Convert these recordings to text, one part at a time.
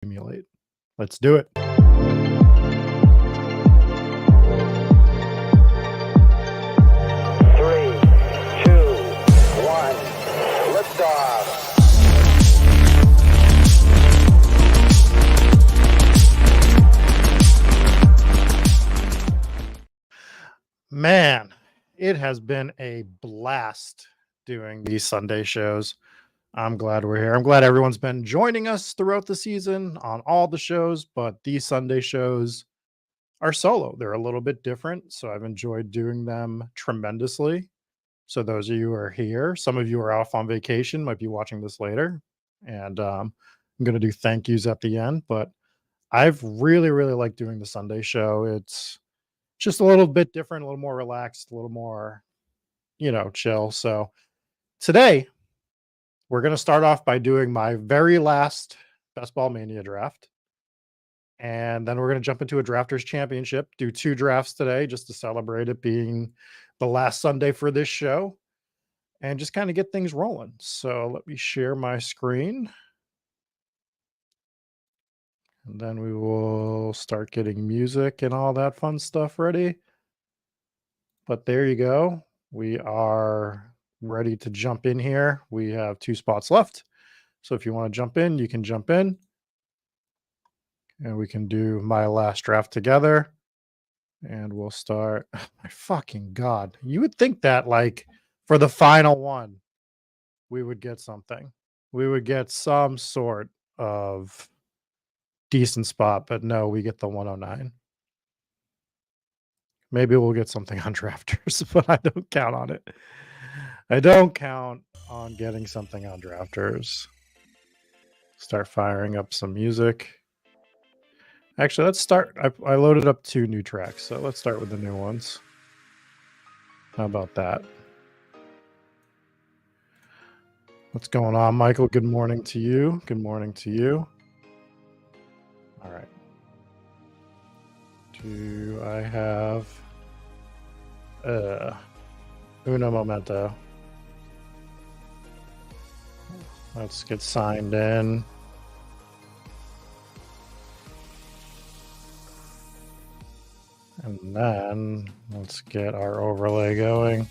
Emulate. Let's do it. Three, two, one, liftoff. Man, it has been a blast doing these Sunday shows. I'm glad we're here. I'm glad everyone's been joining us throughout the season on all the shows, but these Sunday shows are solo. They're a little bit different, so I've enjoyed doing them tremendously. So those of you who are here, some of you are off on vacation, might be watching this later, and I'm going to do thank yous at the end. But I've really liked doing the Sunday show. It's just a little bit different, a little more relaxed, a little more, chill. So today we're going to start off by doing my very last Best Ball Mania draft. And then we're going to jump into a drafters championship, do 2 drafts today just to celebrate it being the last Sunday for this show and just kind of get things rolling. So let me share my screen. And then we will start getting music and all that fun stuff ready. But there you go. We are ready to jump in here. We have 2 spots left. So if you want to jump in, you can jump in. And we can do my last draft together. And we'll start. Oh my fucking God. You would think that, like, for the final one, we would get something. We would get some sort of decent spot, but no, we get the 109. Maybe we'll get something on drafters, but I don't count on it. I don't count on getting something on drafters. Start firing up some music. Actually, let's start. I loaded up 2 new tracks, so let's start with the new ones. How about that? What's going on, Michael? Good morning to you. Good morning to you. All right. Do I have Uno Momento? Let's get signed in. And then let's get our overlay going.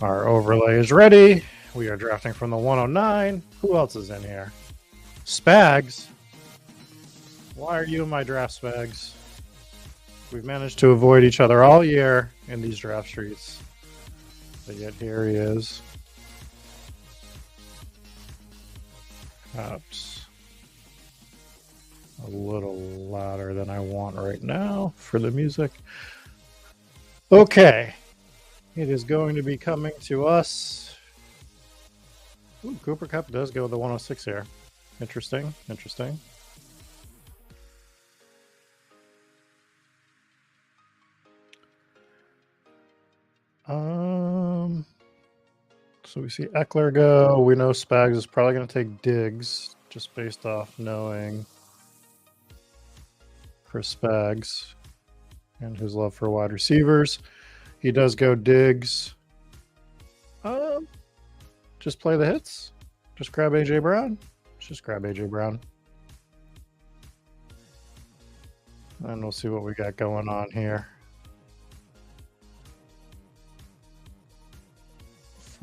Our overlay is ready. We are drafting from the 109. Who else is in here? Spags. Why are you in my draft, Spags? We've managed to avoid each other all year in these draft streets. But yet here he is. Perhaps a little louder than I want right now for the music. Okay. It is going to be coming to us. Ooh, Cooper Cup does go with the 106 here. Interesting. So we see Eckler go. We know Spags is probably going to take Diggs just based off knowing Chris Spags and his love for wide receivers. He does go Diggs. Just play the hits. Just grab AJ Brown. Just grab AJ Brown. And we'll see what we got going on here.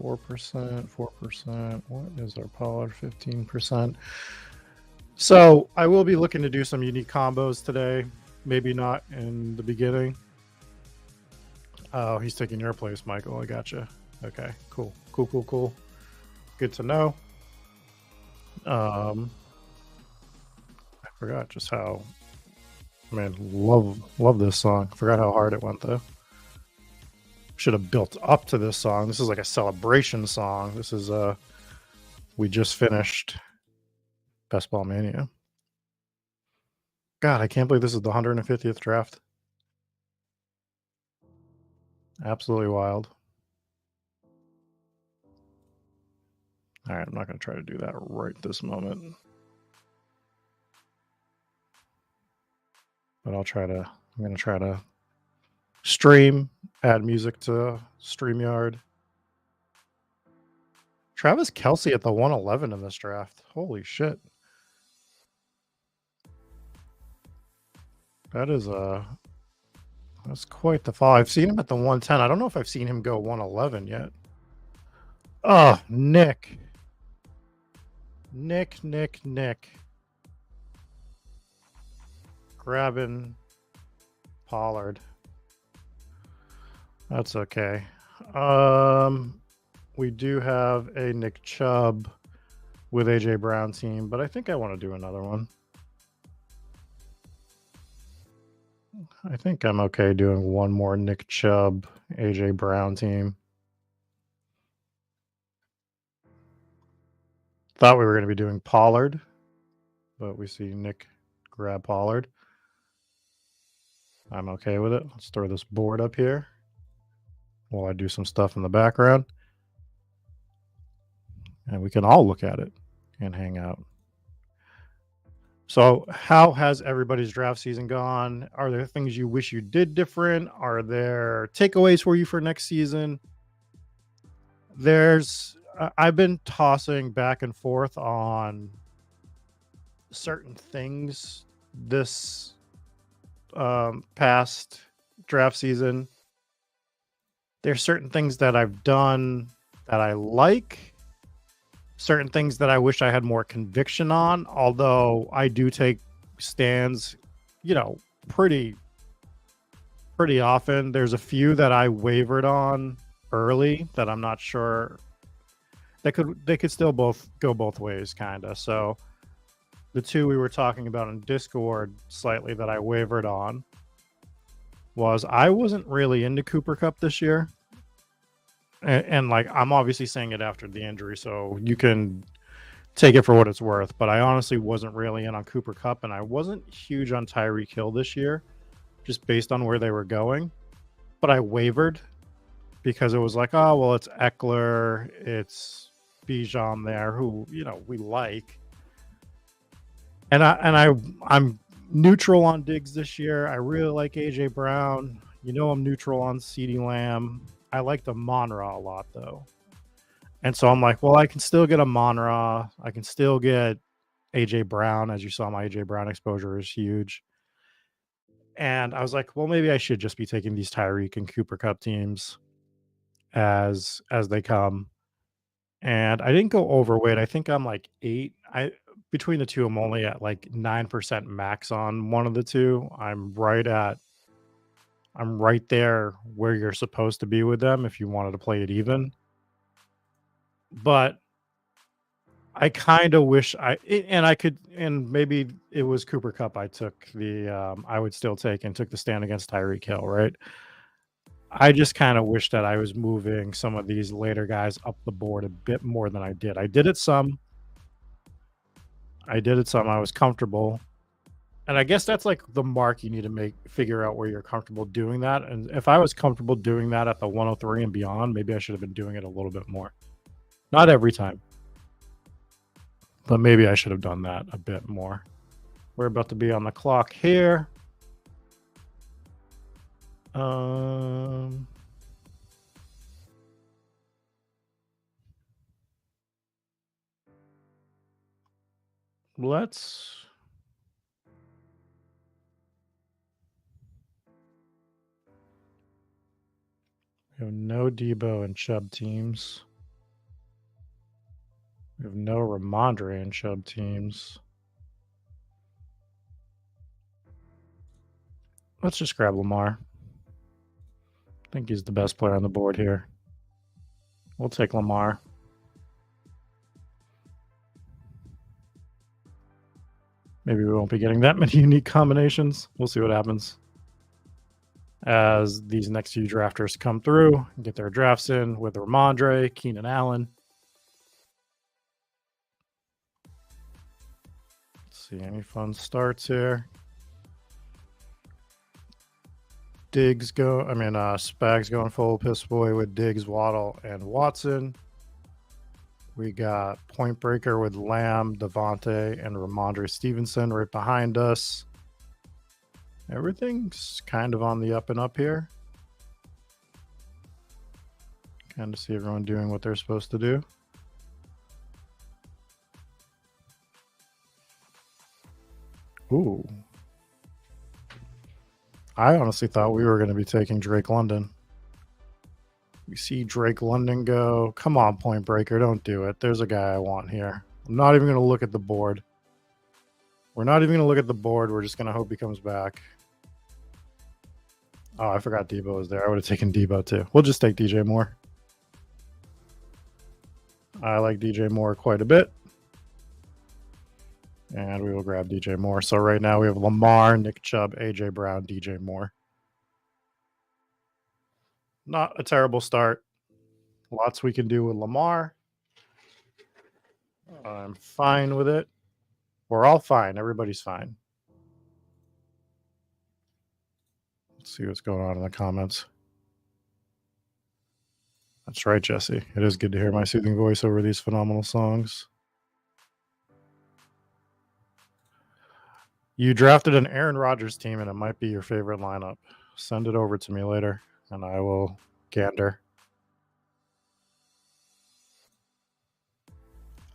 4%. What is our Pollard? 15%. So I will be looking to do some unique combos today. Maybe not in the beginning. Oh, he's taking your place, Michael. I gotcha. Okay, cool. Good to know. I forgot just how, man, love this song. Forgot how hard it went though. Should have built up to this song. This is like a celebration song. This is we just finished Best Ball Mania. God, I can't believe this is the 150th draft. Absolutely wild. All right, I'm not going to try to do that right this moment. But I'm going to try to stream, add music to StreamYard. Travis Kelce at the 111 in this draft. Holy shit. That's quite the fall. I've seen him at the 110. I don't know if I've seen him go 111 yet. Oh, Nick. Grabbing Pollard. That's okay. We do have a Nick Chubb with AJ Brown team, but I think I want to do another one. I think I'm okay doing one more Nick Chubb, AJ Brown team. Thought we were going to be doing Pollard, but we see Nick grab Pollard. I'm okay with it. Let's throw this board up here while I do some stuff in the background. And we can all look at it and hang out. So how has everybody's draft season gone? Are there things you wish you did different? Are there takeaways for you for next season? I've been tossing back and forth on certain things this past draft season. There's certain things that I've done that I like. Certain things that I wish I had more conviction on, although I do take stands, pretty often. There's a few that I wavered on early that I'm not sure they could still both go both ways, kind of. So the two we were talking about in Discord slightly that I wavered on was I wasn't really into Cooper Kupp this year. And like, I'm obviously saying it after the injury, so you can take it for what it's worth. But I honestly wasn't really in on Cooper Kupp, and I wasn't huge on Tyreek Hill this year, just based on where they were going. But I wavered because it was like, oh, well, it's Eckler, it's Bijan there, who, we like. And I'm neutral on Diggs this year. I really like AJ Brown. I'm neutral on CeeDee Lamb. I like the Monra a lot, though. And so I'm like, well, I can still get a Monra. I can still get AJ Brown. As you saw, my AJ Brown exposure is huge. And I was like, well, maybe I should just be taking these Tyreek and Cooper Kupp teams as they come. And I didn't go overweight. I think I'm like 8. Between the two, I'm only at like 9% max on one of the two. I'm right there where you're supposed to be with them if you wanted to play it even. But I kind of wish and maybe it was Cooper Kupp I would still take and took the stand against Tyreek Hill, right? I just kind of wish that I was moving some of these later guys up the board a bit more than I did. I did it some. I was comfortable. And I guess that's like the mark you need to figure out where you're comfortable doing that. And if I was comfortable doing that at the 103 and beyond, maybe I should have been doing it a little bit more. Not every time, but maybe I should have done that a bit more. We're about to be on the clock here. We have no Debo and Chubb teams. We have no Ramondre and Chubb teams. Let's just grab Lamar. I think he's the best player on the board here. We'll take Lamar. Maybe we won't be getting that many unique combinations. We'll see what happens as these next few drafters come through and get their drafts in with Ramondre, Keenan Allen. Let's see, any fun starts here? Spags going full piss boy with Diggs, Waddle, and Watson. We got Point Breaker with Lamb, Devontae, and Ramondre Stevenson right behind us. Everything's kind of on the up and up here. Kind of see everyone doing what they're supposed to do. Ooh. I honestly thought we were going to be taking Drake London. We see Drake London go. Come on, Point Breaker. Don't do it. There's a guy I want here. I'm not even going to look at the board. We're not even going to look at the board. We're just going to hope he comes back. Oh, I forgot Debo was there. I would have taken Debo too. We'll just take DJ Moore. I like DJ Moore quite a bit. And we will grab DJ Moore. So right now we have Lamar, Nick Chubb, AJ Brown, DJ Moore. Not a terrible start. Lots we can do with Lamar. I'm fine with it. We're all fine. Everybody's fine. Let's see what's going on in the comments. That's right, Jesse. It is good to hear my soothing voice over these phenomenal songs. You drafted an Aaron Rodgers team, and it might be your favorite lineup. Send it over to me later, and I will gander.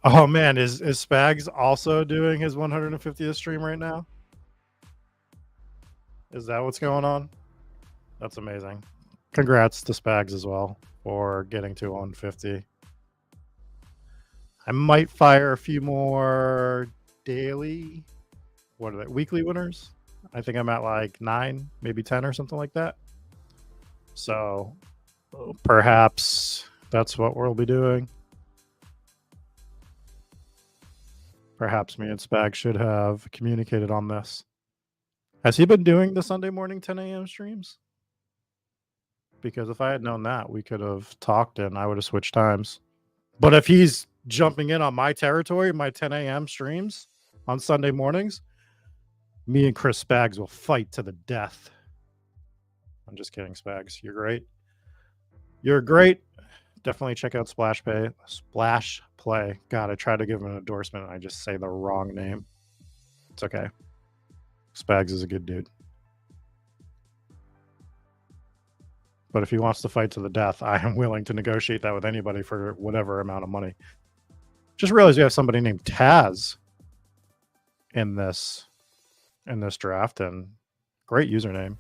Oh, man. Is Spags also doing his 150th stream right now? Is that what's going on? That's amazing. Congrats to Spags as well for getting to 150. I might fire a few more daily. What are they? Weekly winners? I think I'm at like 9, maybe 10 or something like that. So perhaps that's what we'll be doing. Perhaps me and Spag should have communicated on this. Has he been doing the Sunday morning 10 a.m. streams? Because if I had known that, we could have talked and I would have switched times. But if he's jumping in on my territory, my 10 a.m. streams on Sunday mornings, me and Chris Spags will fight to the death. I'm just kidding, Spags. You're great. You're great. Definitely check out Splash Play. God, I tried to give him an endorsement and I just say the wrong name. It's okay. Spags is a good dude. But if he wants to fight to the death, I am willing to negotiate that with anybody for whatever amount of money. Just realized we have somebody named Taz in this draft, and great username.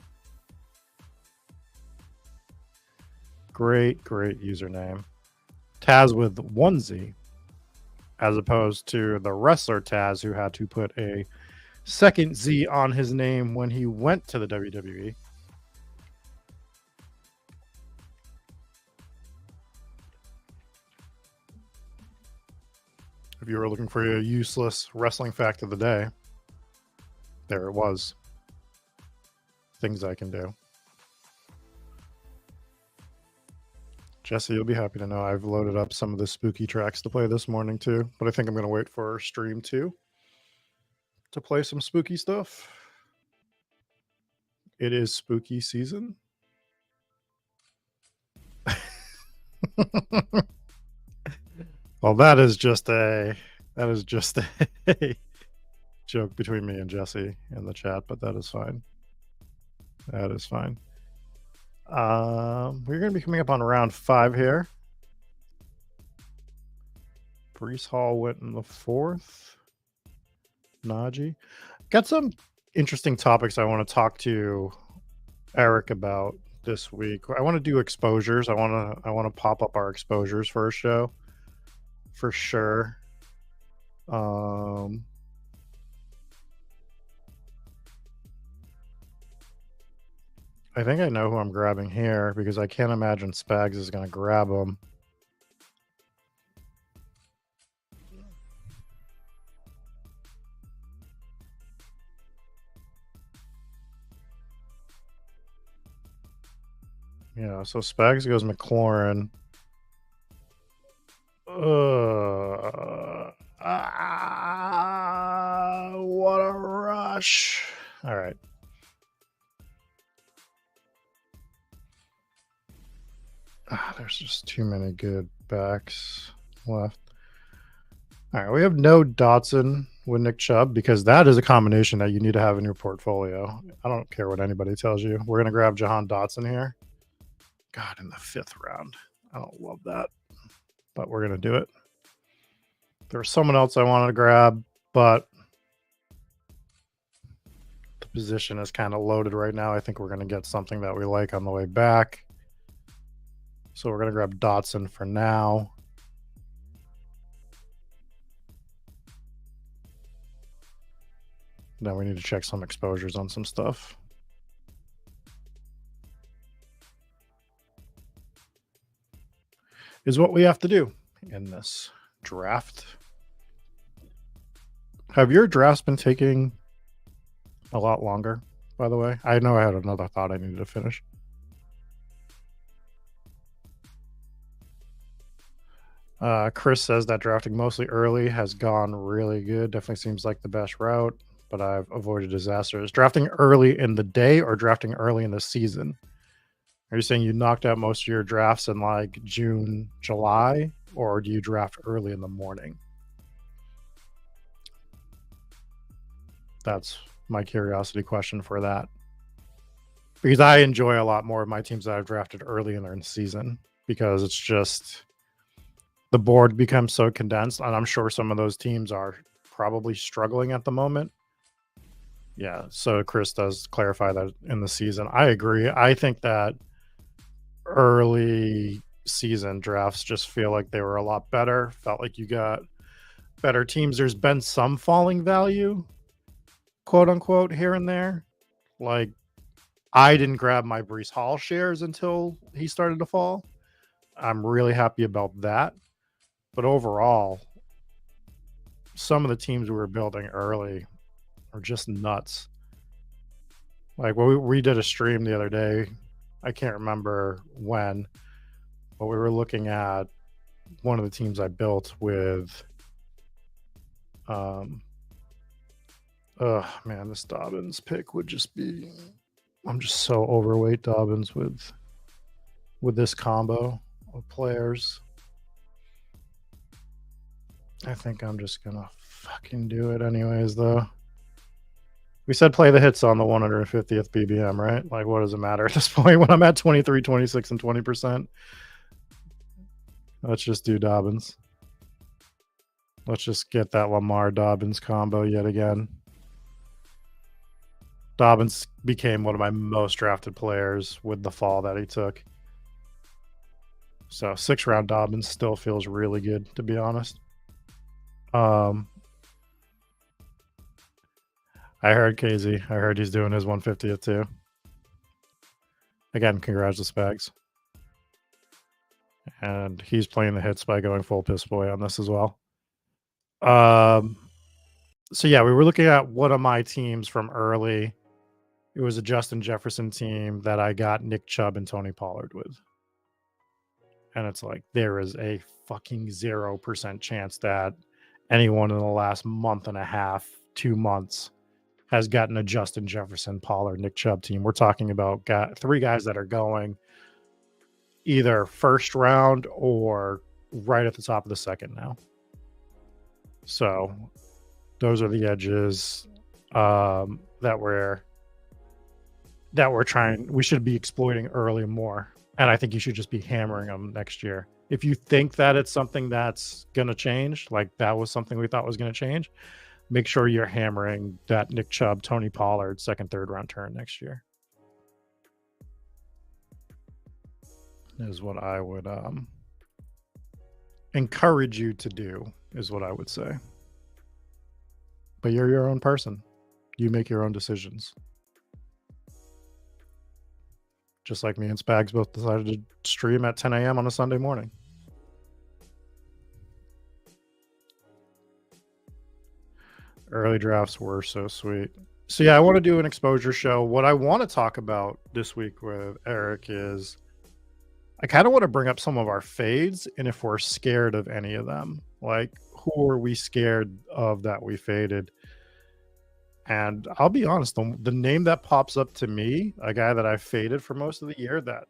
Great username. Taz with 1 Z, as opposed to the wrestler Taz, who had to put a second Z on his name when he went to the WWE. If you were looking for a useless wrestling fact of the day, there it was. Things I can do. Jesse, you'll be happy to know I've loaded up some of the spooky tracks to play this morning too, but I think I'm going to wait for stream 2 to play some spooky stuff. It is spooky season. Well, that is just a joke between me and Jesse in the chat, but that is fine. That is fine. We're going to be coming up on round 5 here. Brees Hall went in the 4th. Najee. Got some interesting topics I want to talk to Eric about this week. I want to do exposures. I want to pop up our exposures for a show. For sure. I think I know who I'm grabbing here because I can't imagine Spags is going to grab him. Yeah, so Spags goes McLaurin. What a rush. All right. There's just too many good backs left. All right, we have no Dotson with Nick Chubb because that is a combination that you need to have in your portfolio. I don't care what anybody tells you. We're going to grab Jahan Dotson here. God, in the 5th round. I don't love that, but we're going to do it. There was someone else I wanted to grab, but position is kind of loaded right now. I think we're going to get something that we like on the way back. So we're going to grab Dotson for now. Then we need to check some exposures on some stuff. Is what we have to do in this draft. Have your drafts been taking a lot longer, by the way? I know I had another thought I needed to finish. Chris says that drafting mostly early has gone really good. Definitely seems like the best route, but I've avoided disasters. Drafting early in the day or drafting early in the season? Are you saying you knocked out most of your drafts in like June, July, or do you draft early in the morning? That's my curiosity question for that. Because I enjoy a lot more of my teams that I've drafted early in their season because it's just the board becomes so condensed, and I'm sure some of those teams are probably struggling at the moment. Yeah, so Chris does clarify that in the season. I agree. I think that early season drafts just feel like they were a lot better. Felt like you got better teams. There's been some falling value, quote unquote, here and there. Like, I didn't grab my Breece Hall shares until he started to fall. I'm really happy about that. But overall, some of the teams we were building early are just nuts. Like, we did a stream the other day. I can't remember when, but we were looking at one of the teams I built with man, this Dobbins pick would just be, I'm just so overweight Dobbins with this combo of players. I think I'm just gonna fucking do it anyways, though. We said play the hits on the 150th BBM, right? Like, what does it matter at this point when I'm at 23, 26, and 20%? Let's just do Dobbins. Let's just get that Lamar Dobbins combo yet again. Dobbins became one of my most drafted players with the fall that he took. So 6th-round Dobbins still feels really good, to be honest. I heard KZ. I heard he's doing his 150th too. Again, congrats to Spags. And he's playing the hits by going full piss boy on this as well. So yeah, we were looking at one of my teams from early. It was a Justin Jefferson team that I got Nick Chubb and Tony Pollard with. And it's like, there is a fucking 0% chance that anyone in the last month and a half, 2 months, has gotten a Justin Jefferson, Pollard, Nick Chubb team. We're talking about 3 guys that are going either first round or right at the top of the second now. So those are the edges that we're trying. We should be exploiting early more. And I think you should just be hammering them next year. If you think that it's something that's going to change, like that was something we thought was going to change, make sure you're hammering that Nick Chubb, Tony Pollard, 2nd, 3rd round turn next year. Is what I would encourage you to do, is what I would say. But you're your own person. You make your own decisions. Just like me and Spags both decided to stream at 10 a.m. on a Sunday morning. Early drafts were so sweet. So yeah, I want to do an exposure show. What I want to talk about this week with Eric is I kind of want to bring up some of our fades and if we're scared of any of them. Like, who are we scared of that we faded? And I'll be honest, the name that pops up to me, a guy that I've faded for most of the year that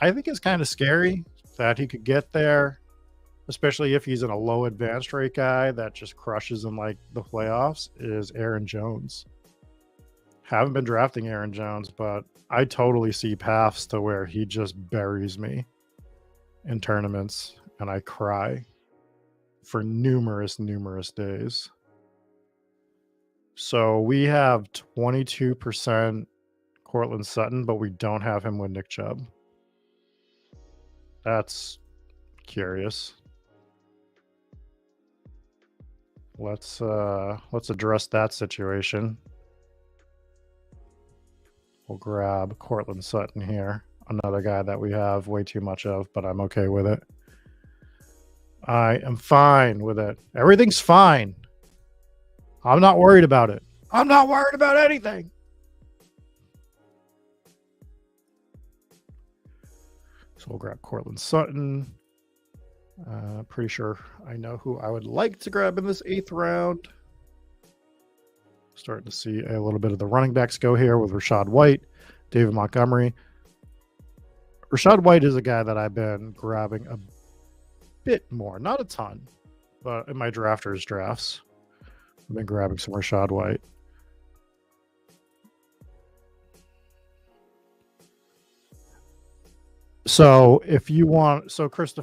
I think is kind of scary that he could get there, especially if he's in a low advanced rate guy that just crushes in like the playoffs, is Aaron Jones. Haven't been drafting Aaron Jones, but I totally see paths to where he just buries me in tournaments and I cry for numerous days. So we have 22% Cortland Sutton, but we don't have him with Nick Chubb. That's curious. Let's address that situation. We'll grab Cortland Sutton here. Another guy that we have way too much of, but I'm okay with it. I am fine with it. Everything's fine. I'm not worried about it. I'm not worried about anything. So we'll grab Cortland Sutton. Pretty sure I know who I would like to grab in this 8th round. Starting to see a little bit of the running backs go here with Rachaad White, David Montgomery. Rachaad White is a guy that I've been grabbing a bit more, not a ton, but in my drafters drafts, I've been grabbing some Rachaad White. So if you want, so Chris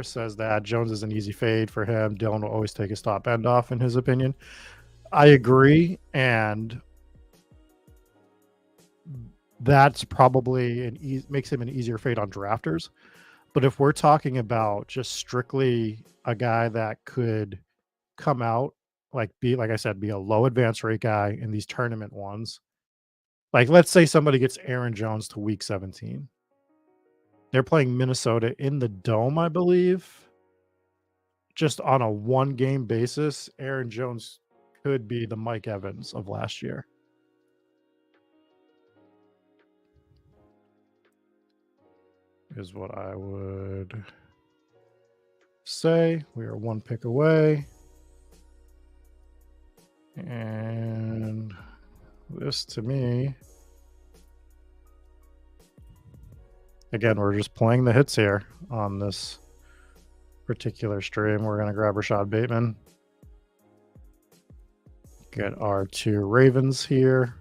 says that Jones is an easy fade for him. Dylan will always take his top end off, in his opinion. I agree, and that's probably makes him an easier fade on drafters. But if we're talking about just strictly a guy that could come out, like I said, be a low advance rate guy in these tournament ones, like let's say somebody gets Aaron Jones to week 17. They're playing Minnesota in the Dome, I believe. Just on a 1-game basis, Aaron Jones could be the Mike Evans of last year. Is what I would say. We are 1 pick away. And this to me, again, we're just playing the hits here on this particular stream. We're going to grab Rashad Bateman. Get our 2 Ravens here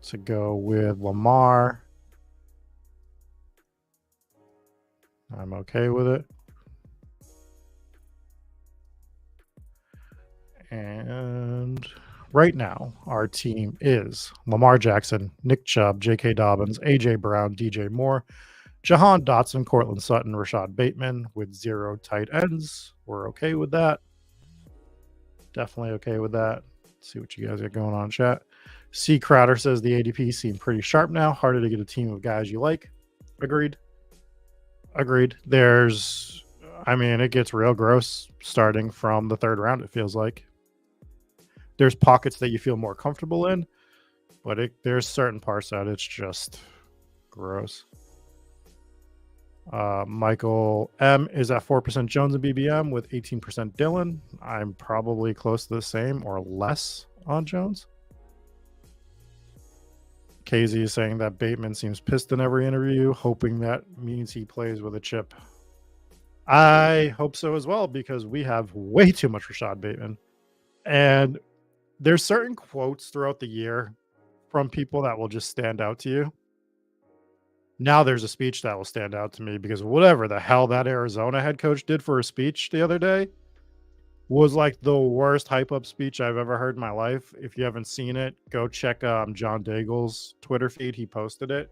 to go with Lamar. I'm okay with it. And right now, our team is Lamar Jackson, Nick Chubb, J.K. Dobbins, A.J. Brown, D.J. Moore, Jahan Dotson, Cortland Sutton, Rashad Bateman with 0 tight ends. We're okay with that. Definitely okay with that. Let's see what you guys got going on in chat. C. Crowder says the ADP seem pretty sharp now. Harder to get a team of guys you like. Agreed. It gets real gross starting from the 3rd round, it feels like. There's pockets that you feel more comfortable in, but there's certain parts that it's just gross. Michael M is at 4% Jones and BBM with 18% Dylan. I'm probably close to the same or less on Jones. Casey is saying that Bateman seems pissed in every interview, hoping that means he plays with a chip. I hope so as well, because we have way too much Rashad Bateman. And there's certain quotes throughout the year from people that will just stand out to you. Now there's a speech that will stand out to me because whatever the hell that Arizona head coach did for a speech the other day was like the worst hype up speech I've ever heard in my life. If you haven't seen it, go check John Daigle's Twitter feed. He posted it.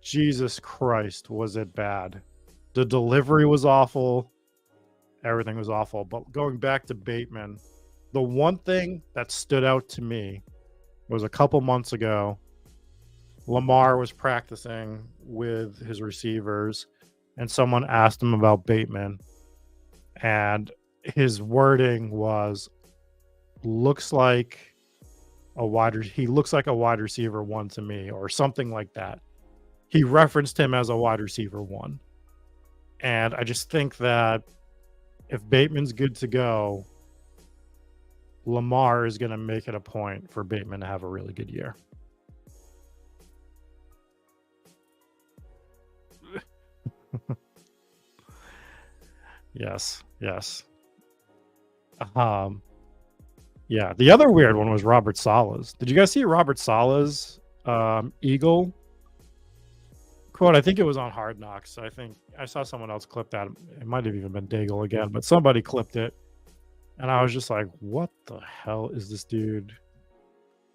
Jesus Christ, was it bad. The delivery was awful. Everything was awful. But going back to Bateman, the one thing that stood out to me was a couple months ago, Lamar was practicing with his receivers and someone asked him about Bateman, and his wording was, he looks like a wide receiver 1 to me, or something like that. He referenced him as a wide receiver 1. And I just think that if Bateman's good to go, Lamar is going to make it a point for Bateman to have a really good year. Yes. Yeah, the other weird one was Robert Saleh's. Did you guys see Robert Saleh's Eagle Quote, I think it was on Hard Knocks. I think I saw someone else clip that. It might have even been Daigle again, but somebody clipped it. And I was just like, what the hell is this dude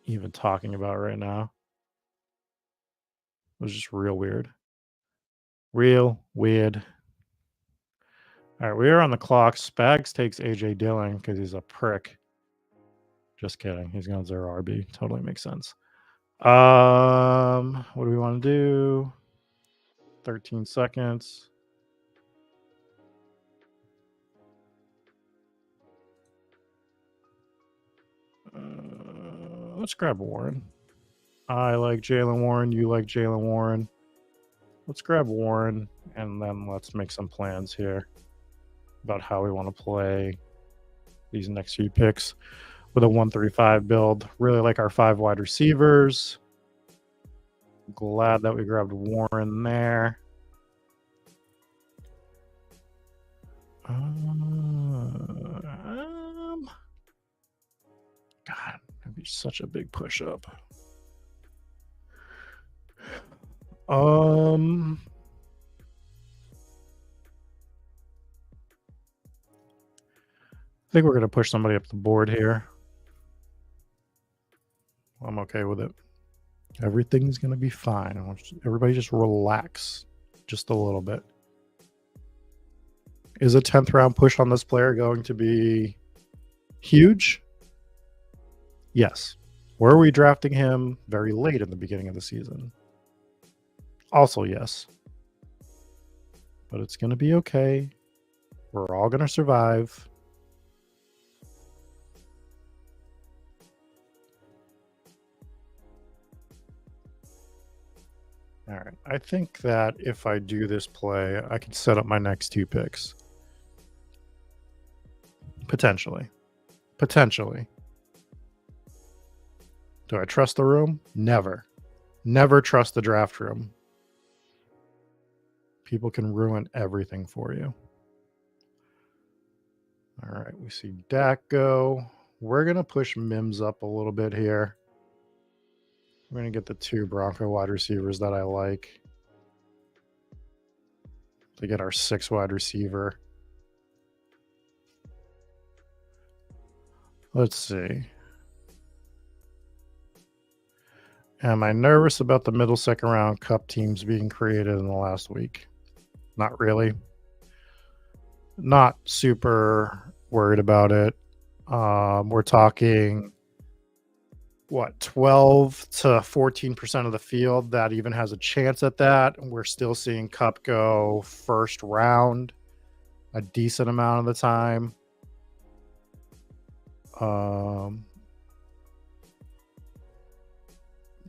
even talking about right now? It was just real weird. Real weird. All right, we are on the clock. Spags takes AJ Dillon because he's a prick. Just kidding. He's going to 0 RB. Totally makes sense. What do we want to do? 13 seconds. Let's grab Warren. I like Jalen Warren. You like Jalen Warren. Let's grab Warren, and then let's make some plans here about how we want to play these next few picks with a 135 build. Really like our 5 wide receivers. Glad that we grabbed Warren there. God, that'd be such a big push up. I think we're going to push somebody up the board here. I'm okay with it. Everything's going to be fine. I want everybody just relax just a little bit. Is a 10th round push on this player going to be huge? Yes. Were we drafting him very late in the beginning of the season? Also, yes. But it's going to be okay. We're all going to survive. All right. I think that if I do this play, I can set up my next 2 picks. Potentially. Do I trust the room? Never. Never trust the draft room. People can ruin everything for you. All right, we see Dak go. We're going to push Mims up a little bit here. We're going to get the 2 Bronco wide receivers that I like to get our 6 wide receiver. Let's see. Am I nervous about the middle second round cup teams being created in the last week? Not really. Not super worried about it. We're talking, 12 to 14% of the field that even has a chance at that. We're still seeing Cup go first round a decent amount of the time.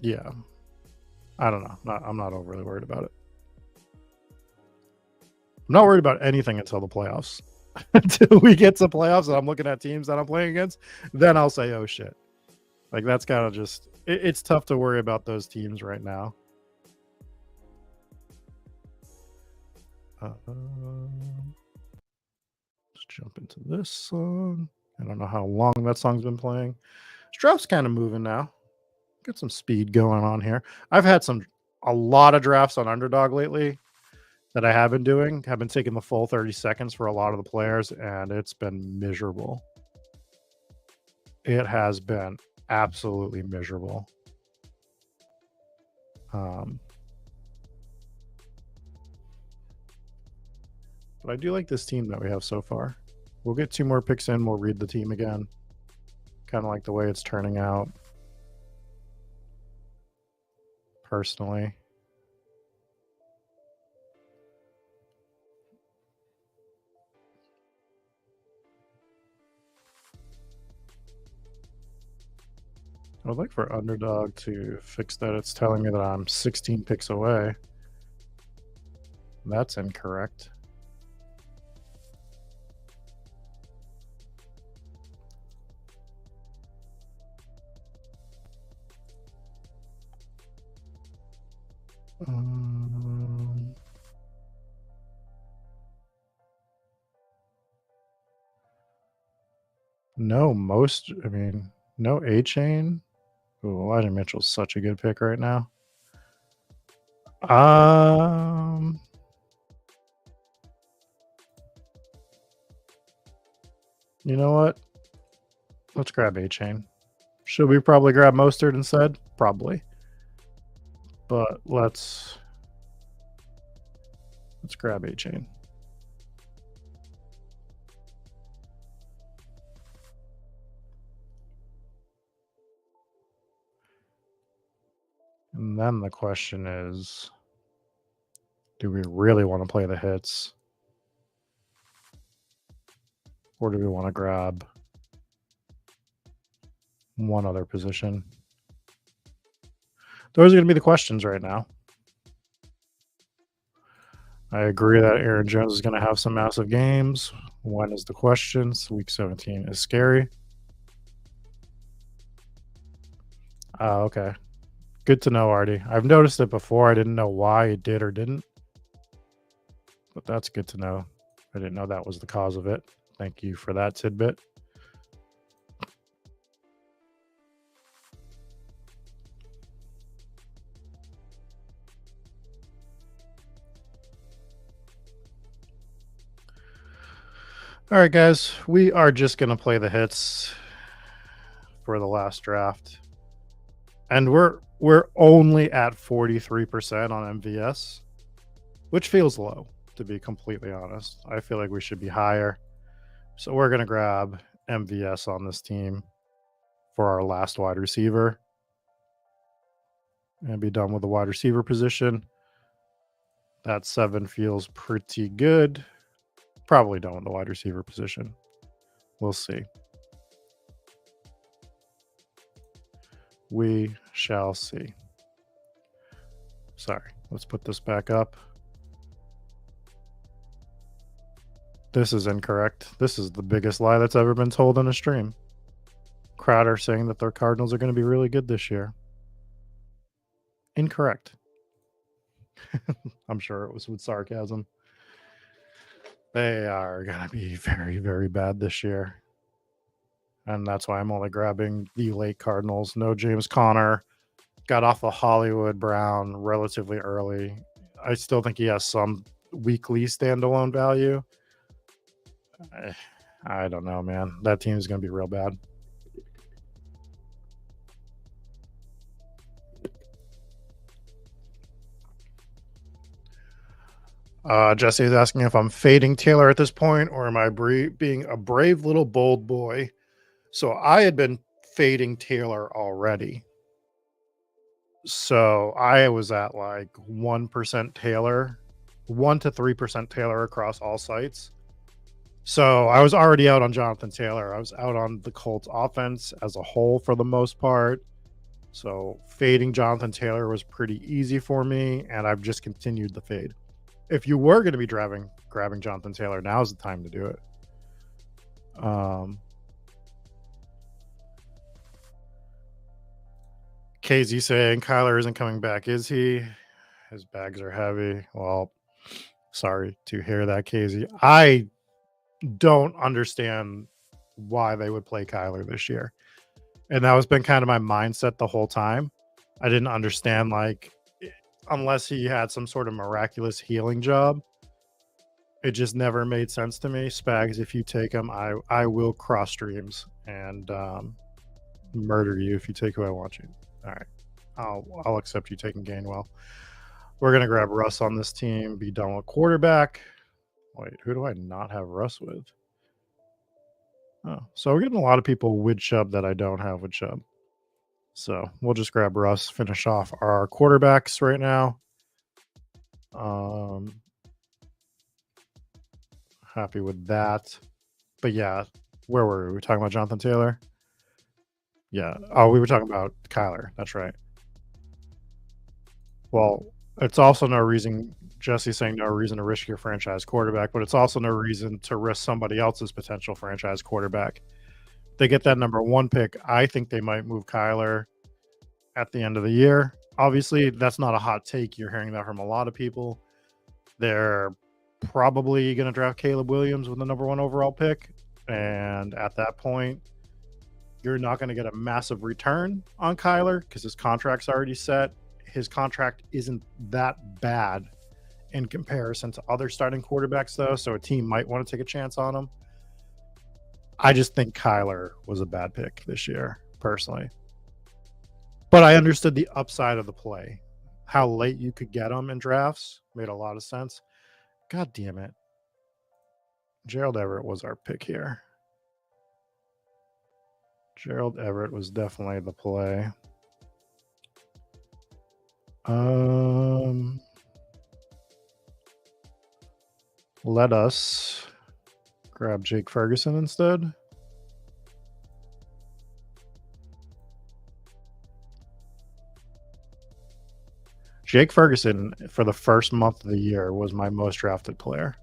Yeah. I don't know. I'm not overly worried about it. I'm not worried about anything until the playoffs. Until we get to playoffs and I'm looking at teams that I'm playing against, then I'll say, oh shit. Like that's kind of just, it's tough to worry about those teams right now. Let's jump into this song. I don't know how long that song's been playing. Draft's kind of moving now. Get some speed going on here. I've had a lot of drafts on Underdog lately that I have been doing. I've been taking the full 30 seconds for a lot of the players, and it's been miserable. It has been absolutely miserable. But I do like this team that we have so far. We'll get 2 more picks in. We'll read the team again. Kind of like the way it's turning out. Personally. I would like for Underdog to fix that. It's telling me that I'm 16 picks away. That's incorrect. No, no A-Chain. Ooh, Elijah Mitchell's such a good pick right now. Um, you know what? Let's grab A Chain. Should we probably grab Mostert instead? Probably. But let's grab A Chain. And then the question is, do we really want to play the hits? Or do we want to grab one other position? Those are going to be the questions right now. I agree that Aaron Jones is going to have some massive games. When is the question? Week 17 is scary. Okay. Good to know, Artie. I've noticed it before. I didn't know why it did or didn't. But that's good to know. I didn't know that was the cause of it. Thank you for that tidbit. All right, guys. We are just going to play the hits for the last draft. And we're only at 43% on MVS, which feels low, to be completely honest. I feel like we should be higher. So we're going to grab MVS on this team for our last wide receiver and be done with the wide receiver position. That 7 feels pretty good. Probably done with the wide receiver position. We'll see. We shall see. Sorry, let's put this back up. This is incorrect. This is the biggest lie that's ever been told in a stream. Crowder saying that their Cardinals are going to be really good this year. Incorrect. I'm sure it was with sarcasm. They are going to be very, very bad this year. And that's why I'm only grabbing the late Cardinals. No James Conner. Got off of Hollywood Brown relatively early. I still think he has some weekly standalone value. I don't know, man. That team is going to be real bad. Jesse is asking if I'm fading Taylor at this point, or am I being a brave little bold boy? So I had been fading Taylor already. So I was at like 1% Taylor, 1 to 3% Taylor across all sites. So I was already out on Jonathan Taylor. I was out on the Colts offense as a whole for the most part. So fading Jonathan Taylor was pretty easy for me, and I've just continued the fade. If you were going to be grabbing Jonathan Taylor, now's the time to do it. KZ saying Kyler isn't coming back, is he? His bags are heavy. Well, sorry to hear that, KZ. I don't understand why they would play Kyler this year. And that was been kind of my mindset the whole time. I didn't understand, like, unless he had some sort of miraculous healing job, it just never made sense to me. Spags, if you take him, I will cross streams and murder you if you take who I want you. All right. I'll accept you taking Gainwell. We're going to grab Russ on this team, be done with quarterback. Wait, who do I not have Russ with? Oh, so we're getting a lot of people with Chubb that I don't have with Chubb. So we'll just grab Russ, finish off our quarterbacks right now. Happy with that. But yeah, where were we? We were talking about Jonathan Taylor? Yeah. Oh, we were talking about Kyler. That's right. Well, it's also no reason, Jesse's saying no reason to risk your franchise quarterback, but it's also no reason to risk somebody else's potential franchise quarterback. They get that number 1 pick. I think they might move Kyler at the end of the year. Obviously, that's not a hot take. You're hearing that from a lot of people. They're probably going to draft Caleb Williams with the number 1 overall pick. And at that point, you're not going to get a massive return on Kyler because his contract's already set. his contract isn't that bad in comparison to other starting quarterbacks, though. So a team might want to take a chance on him. I just think Kyler was a bad pick this year, personally. But I understood the upside of the play. How late you could get him in drafts made a lot of sense. God damn it. Gerald Everett was our pick here. Gerald Everett was definitely the play. Let us grab Jake Ferguson instead. Jake Ferguson, for the first month of the year, was my most drafted player.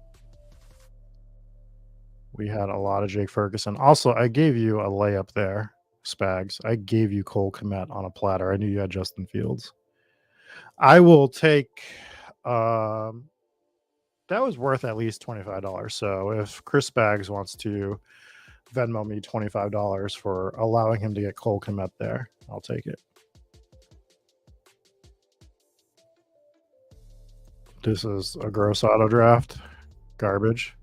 We had a lot of Jake Ferguson. Also, I gave you a layup there, Spags. I gave you Cole Kmet on a platter. I knew you had Justin Fields. I will take that was worth at least $25. So if Chris Spags wants to Venmo me $25 for allowing him to get Cole Kmet there, I'll take it. This is a gross auto draft. Garbage.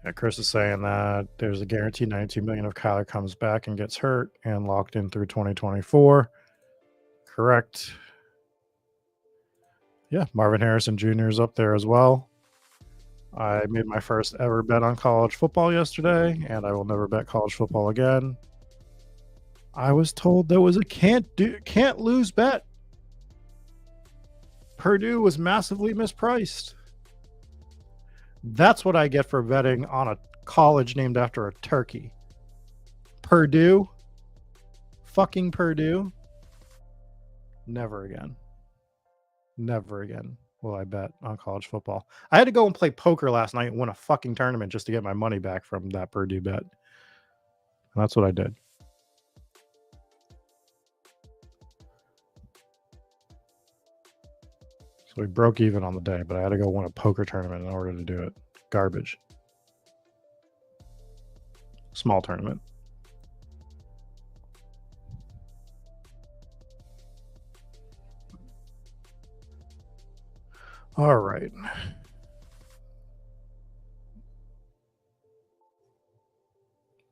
Yeah, Chris is saying that there's a guaranteed $92 million if Kyler comes back and gets hurt and locked in through 2024. Correct. Yeah, Marvin Harrison Jr. is up there as well. I made my first ever bet on college football yesterday, and I will never bet college football again. I was told there was a can't lose bet. Purdue was massively mispriced. That's what I get for betting on a college named after a turkey. Purdue. Fucking Purdue. Never again. Never again will I bet on college football. I had to go and play poker last night and win a fucking tournament just to get my money back from that Purdue bet. And that's what I did. So we broke even on the day, but I had to go win a poker tournament in order to do it. Garbage. Small tournament. All right.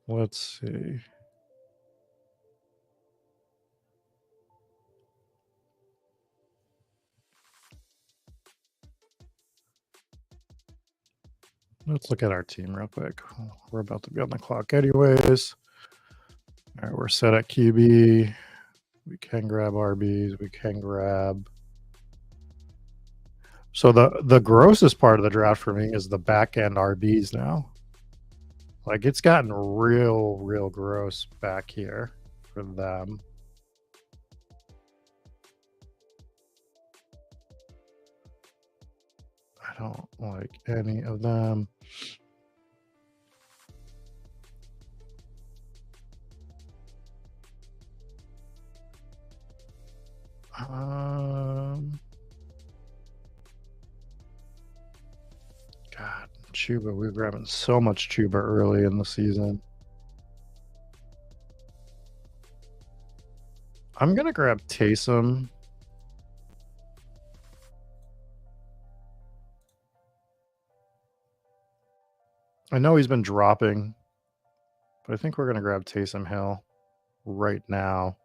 Let's see. Let's look at our team real quick. We're about to be on the clock anyways. All right, we're set at QB. We can grab RBs. We can grab. So the grossest part of the draft for me is the back end RBs now. Like it's gotten real gross back here for them. I don't like any of them. God, Chuba. We're grabbing so much Chuba early in the season. I'm going to grab Taysom. I know he's been dropping, but I think we're going to grab Taysom Hill right now.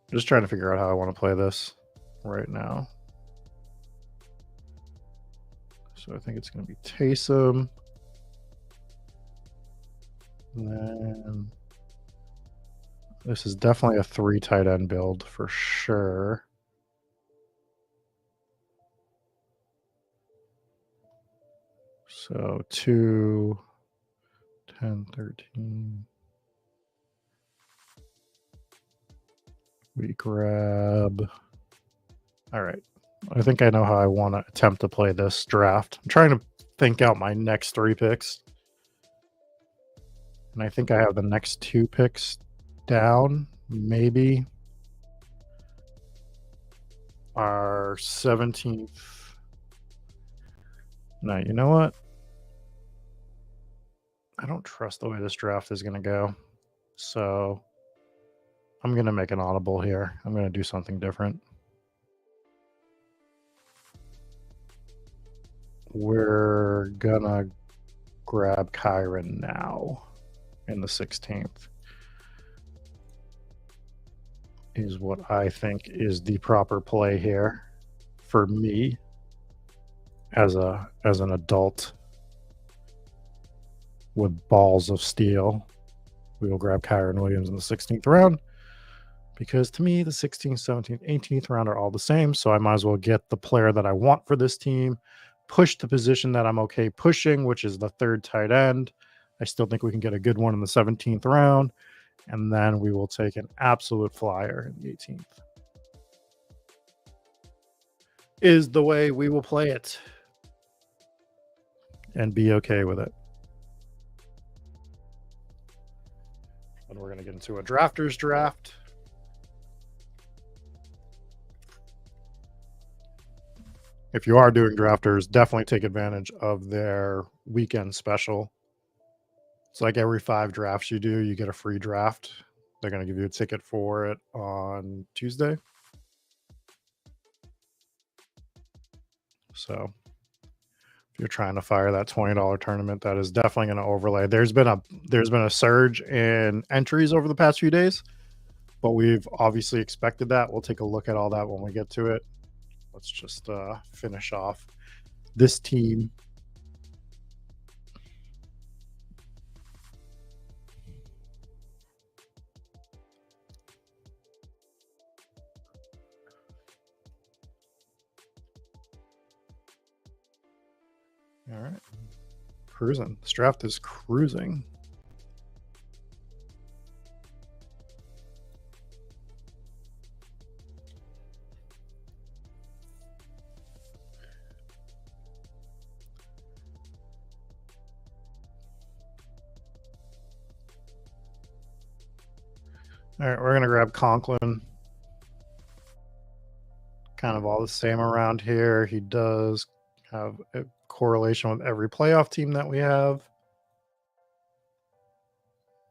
Just trying to figure out how I want to play this right now. So I think it's going to be Taysom. And then this is definitely a 3 tight end build for sure. So 2, 10, 13. We grab. All right. I think I know how I want to attempt to play this draft. I'm trying to think out my next 3 picks. And I think I have the next 2 picks down, maybe. our 17th. No, you know what? I don't trust the way this draft is going to go. So I'm going to make an audible here. I'm going to do something different. We're going to grab Kyron now in the 16th. Is what I think is the proper play here for me as an adult with balls of steel. We will grab Kyron Williams in the 16th round because to me the 16th, 17th, 18th round are all the same. So I might as well get the player that I want for this team, push the position that I'm okay pushing, which is the third tight end. I still think we can get a good one in the 17th round. And then we will take an absolute flyer in the 18th. Is the way we will play it and be okay with it. And we're going to get into a drafters draft. If you are doing drafters, definitely take advantage of their weekend special. It's like every 5 drafts you do, you get a free draft. They're going to give you a ticket for it on Tuesday. So if you're trying to fire that $20 tournament, that is definitely going to overlay. There's been a surge in entries over the past few days, but we've obviously expected that. We'll take a look at all that when we get to it. Let's just finish off this team. All right. Cruising. This draft is cruising. All right, we're going to grab Conklin. Kind of all the same around here. He does have a correlation with every playoff team that we have.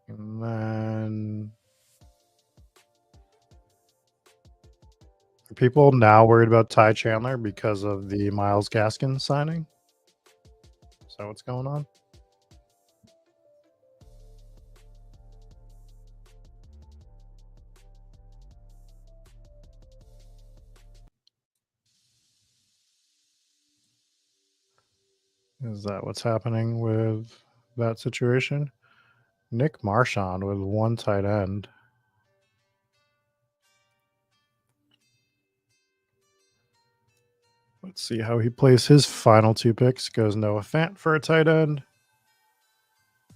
And then are people now worried about Ty Chandler because of the Myles Gaskin signing? Is that what's going on? Is that what's happening with that situation? Nick Marchand with 1 tight end. Let's see how he plays his final 2 picks. Goes Noah Fant for a tight end.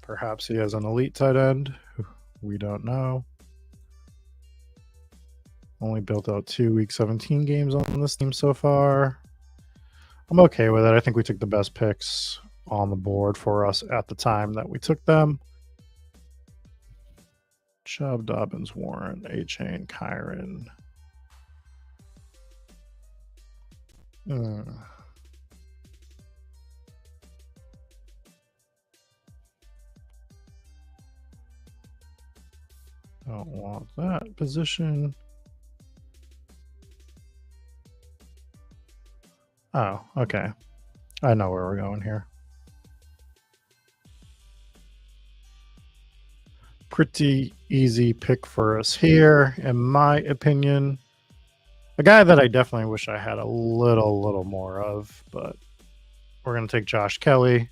Perhaps he has an elite tight end. We don't know. Only built out 2 Week 17 games on this team so far. I'm okay with it. I think we took the best picks on the board for us at the time that we took them. Chubb, Dobbins, Warren, A-Chain, Kyron. Don't want that position. Oh, okay. I know where we're going here. Pretty easy pick for us here, in my opinion. A guy that I definitely wish I had a little more of, but we're going to take Josh Kelly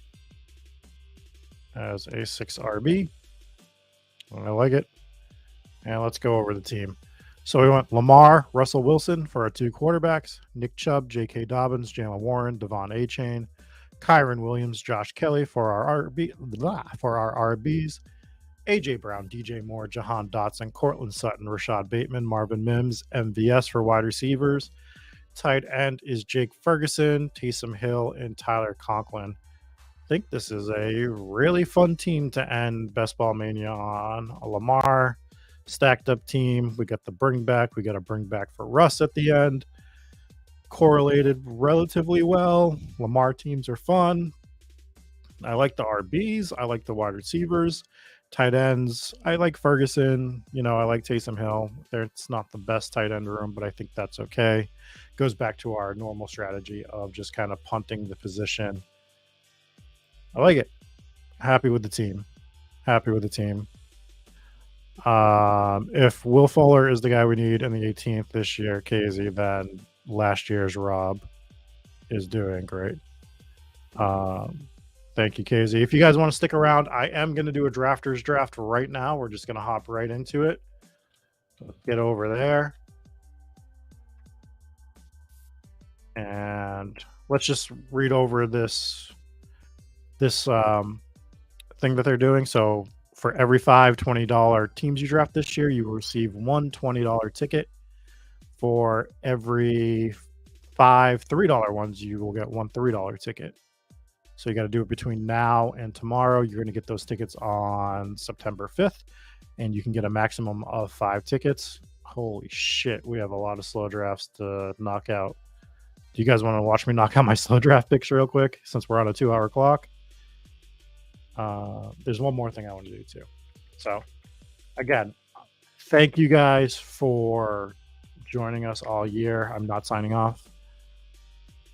as a 6 RB. I like it. And let's go over the team. So we went Lamar, Russell Wilson for our 2 quarterbacks, Nick Chubb, J.K. Dobbins, Jalen Warren, Devon A-Chain, Kyron Williams, Josh Kelly for our RBs, A.J. Brown, DJ Moore, Jahan Dotson, Cortland Sutton, Rashad Bateman, Marvin Mims, MVS for wide receivers. Tight end is Jake Ferguson, Taysom Hill, and Tyler Conklin. I think this is a really fun team to end Best Ball Mania on. A Lamar stacked up team. We got the bring back. We got a bring back for Russ at the end. correlated relatively well. Lamar teams are fun. I like the RBs. I like the wide receivers, tight ends. I like Ferguson. I like Taysom Hill. It's not the best tight end room, but I think that's okay. Goes back to our normal strategy of just kind of punting the position. I like it. Happy with the team. Happy with the team. If Will Fuller is the guy we need in the 18th this year, Casey, then last year's Rob is doing great. Thank you, Casey. If you guys want to stick around, I am going to do a drafters draft right now. We're just going to hop right into it. Let's get over there. And let's just read over this thing that they're doing. So for every $5 $20 teams you draft this year, you will receive one $20 ticket. For every 5 $3 ones, you will get one $3 ticket. So you got to do it between now and tomorrow. You're going to get those tickets on September 5th, and you can get a maximum of 5 tickets. Holy shit, we have a lot of slow drafts to knock out. Do you guys want to watch me knock out my slow draft picks real quick since we're on a 2-hour clock? There's one more thing I want to do too. So again, thank you guys for joining us all year. I'm not signing off.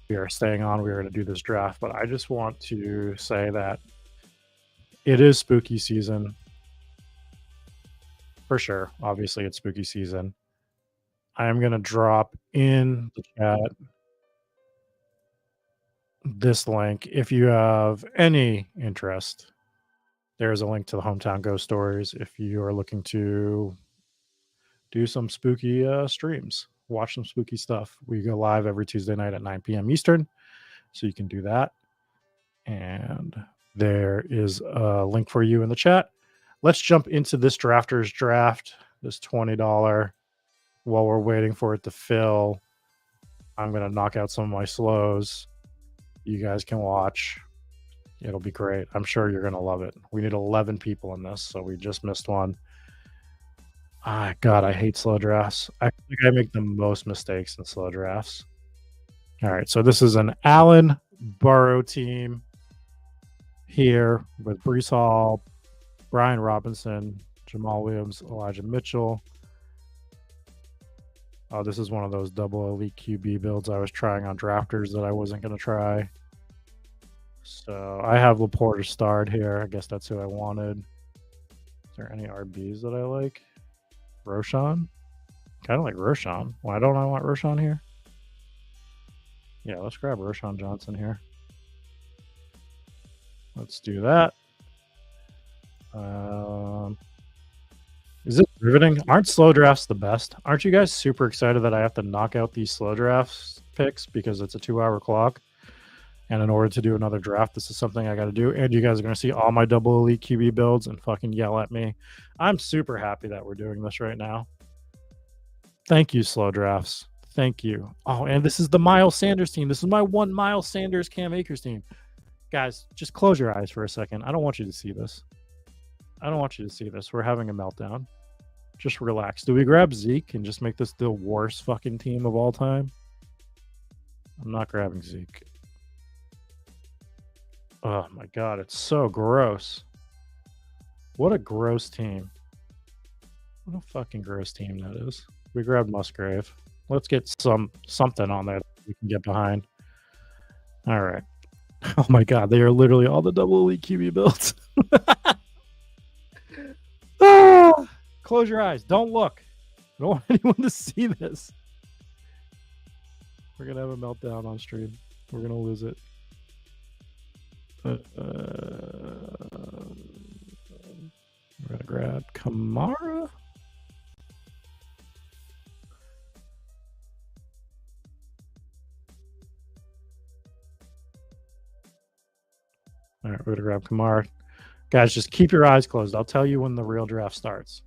We are staying on. We are going to do this draft, but I just want to say that it is spooky season for sure. Obviously, it's spooky season. I am going to drop in the chat this link. If you have any interest, there's a link to the Hometown Ghost Stories. If you are looking to do some spooky streams, watch some spooky stuff. We go live every Tuesday night at 9 p.m. Eastern, so you can do that. And there is a link for you in the chat. Let's jump into this drafters draft, this $20. While we're waiting for it to fill, I'm going to knock out some of my slows. You guys can watch. It'll be great. I'm sure you're going to love it. We need 11 people in this, so we just missed one. God, I hate slow drafts. I think I make the most mistakes in slow drafts. All right, so this is an Allen Burrow team here with Breece Hall, Brian Robinson, Jamal Williams, Elijah Mitchell. Oh, this is one of those double elite QB builds I was trying on drafters that I wasn't going to try. So I have Laporta starred here. I guess that's who I wanted. Is there any RBs that I like? Roshan? Kind of like Roshan. Why don't I want Roshan here? Yeah, let's grab Roshan Johnson here. Let's do that. Is it riveting? Aren't slow drafts the best? Aren't you guys super excited that I have to knock out these slow drafts picks because it's a 2-hour clock? And in order to do another draft, this is something I got to do. And you guys are going to see all my double elite QB builds and fucking yell at me. I'm super happy that we're doing this right now. Thank you, slow drafts. Thank you. Oh, and this is the Miles Sanders team. This is my one Miles Sanders Cam Akers team. Guys, just close your eyes for a second. I don't want you to see this. I don't want you to see this. We're having a meltdown. Just relax. Do we grab Zeke and just make this the worst fucking team of all time? I'm not grabbing Zeke. Oh my God, it's so gross. What a gross team. What a fucking gross team that is. We grabbed Musgrave. Let's get something on there that we can get behind. All right. Oh my God, they are literally all the double elite QB builds. Close your eyes. Don't look. I don't want anyone to see this. We're going to have a meltdown on stream. We're going to lose it. We're going to grab Kamara. All right, we're going to grab Kamara. Guys, just keep your eyes closed. I'll tell you when the real draft starts.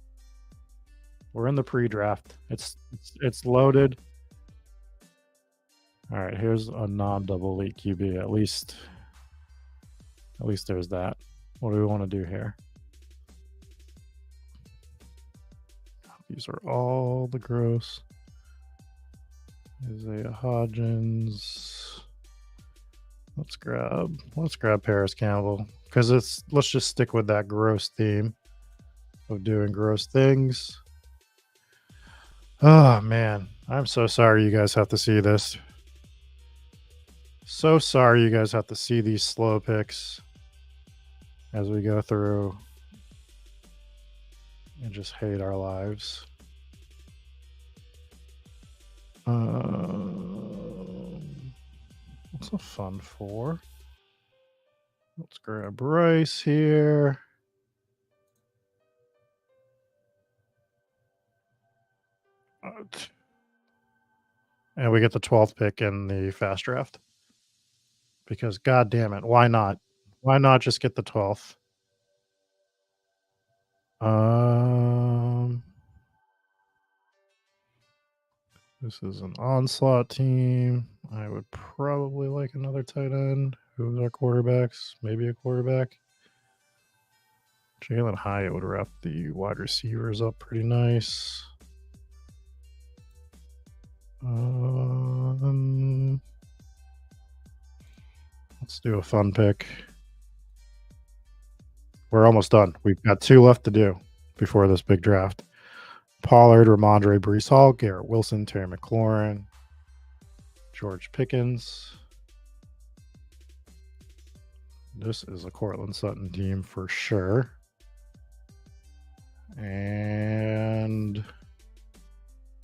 We're in the pre-draft. It's loaded. All right, here's a non-double elite QB. At least there's that. What do we want to do here? These are all the gross. Isaiah Hodgins. Let's grab Paris Campbell because let's just stick with that gross theme of doing gross things. Oh man, I'm so sorry you guys have to see this. So sorry you guys have to see these slow picks as we go through and just hate our lives. What's a fun four? Let's grab Bryce here. And we get the 12th pick in the fast draft. Because god damn it, why not? Why not just get the 12th? This is an onslaught team. I would probably like another tight end. Who's our quarterbacks? Maybe a quarterback. Jalen Hyatt would wrap the wide receivers up pretty nice. Let's do a fun pick. We're almost done. We've got 2 left to do before this big draft. Pollard, Ramondre, Brees Hall, Garrett Wilson, Terry McLaurin, George Pickens. This is a Cortland Sutton team for sure. And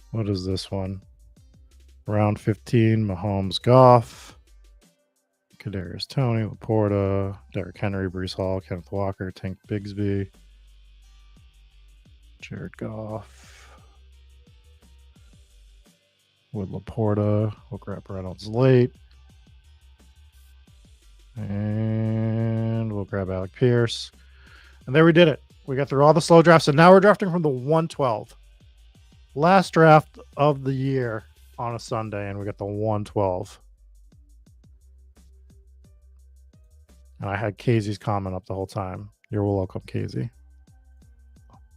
what is this one? Round 15, Mahomes, Goff, Kadarius Toney, Laporta, Derrick Henry, Brees Hall, Kenneth Walker, Tank Bigsby, Jared Goff. With Laporta, we'll grab Reynolds late. And we'll grab Alec Pierce. And there we did it. We got through all the slow drafts, and now we're drafting from the 112. Last draft of the year on a Sunday, and we got the 112. And I had Casey's comment up the whole time. You're welcome, Casey.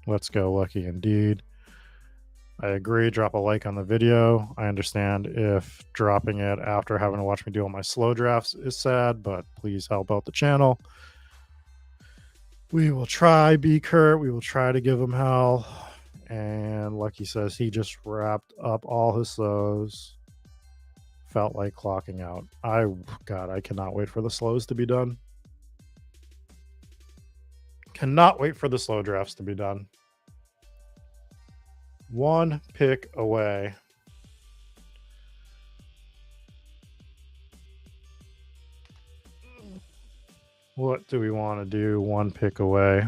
Let's go, lucky indeed. I agree. Drop a like on the video. I understand if dropping it after having to watch me do all my slow drafts is sad, but please help out the channel. We will try, be Kurt. We will try to give him hell. And Lucky says he just wrapped up all his slows. Felt like clocking out. God, I cannot wait for the slows to be done. Cannot wait for the slow drafts to be done. 1 pick away. What do we want to do 1 pick away?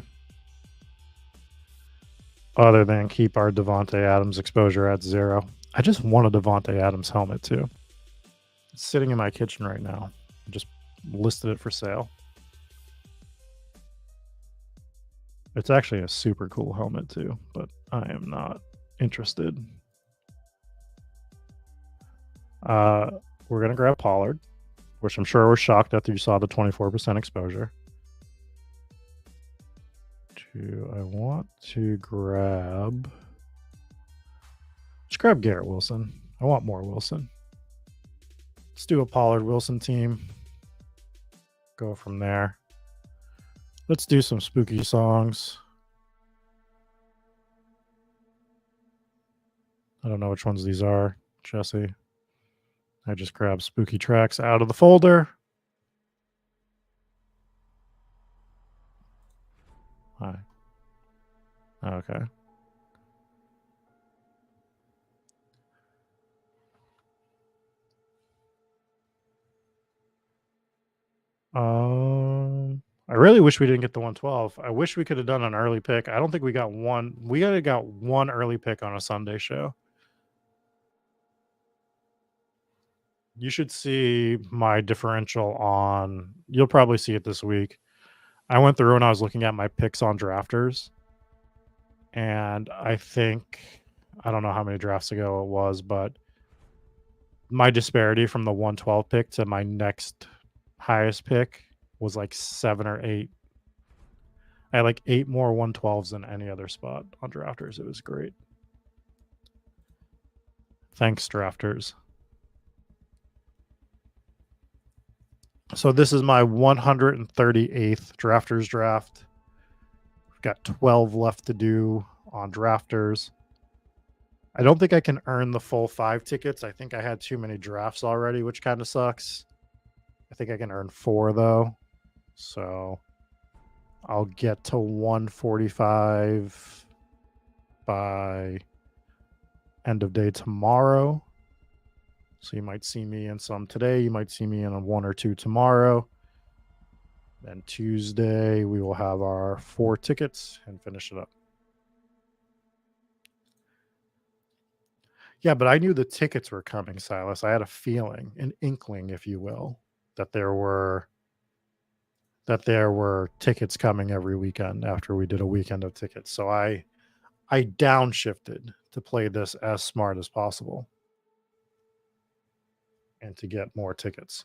Other than keep our Devontae Adams exposure at 0. I just want a Devontae Adams helmet too. It's sitting in my kitchen right now. I just listed it for sale. It's actually a super cool helmet too, but I am not interested. We're going to grab Pollard, which I'm sure was shocked after you saw the 24% exposure. I want to grab... Let's grab Garrett Wilson. I want more Wilson. Let's do a Pollard Wilson team. Go from there. Let's do some spooky songs. I don't know which ones these are, Jesse. I just grabbed spooky tracks out of the folder. Hi. Okay. I really wish we didn't get the 112. I wish we could have done an early pick. I don't think we got one. We got one early pick on a Sunday show. You should see my differential on, you'll probably see it this week. I went through and I was looking at my picks on drafters. And I think, I don't know how many drafts ago it was, but my disparity from the 112 pick to my next highest pick was like 7 or 8. I had like 8 more 112s than any other spot on drafters. It was great. Thanks, drafters. So this is my 138th drafters draft. We've got 12 left to do on drafters. I don't think I can earn the full 5 tickets. I think I had too many drafts already, which kind of sucks. I think I can earn 4 though. So I'll get to 145 by end of day tomorrow. So you might see me in some today. You might see me in a 1 or 2 tomorrow. Then Tuesday, we will have our 4 tickets and finish it up. Yeah, but I knew the tickets were coming, Silas. I had a feeling, an inkling, if you will, that there were tickets coming every weekend after we did a weekend of tickets. So I downshifted to play this as smart as possible and to get more tickets.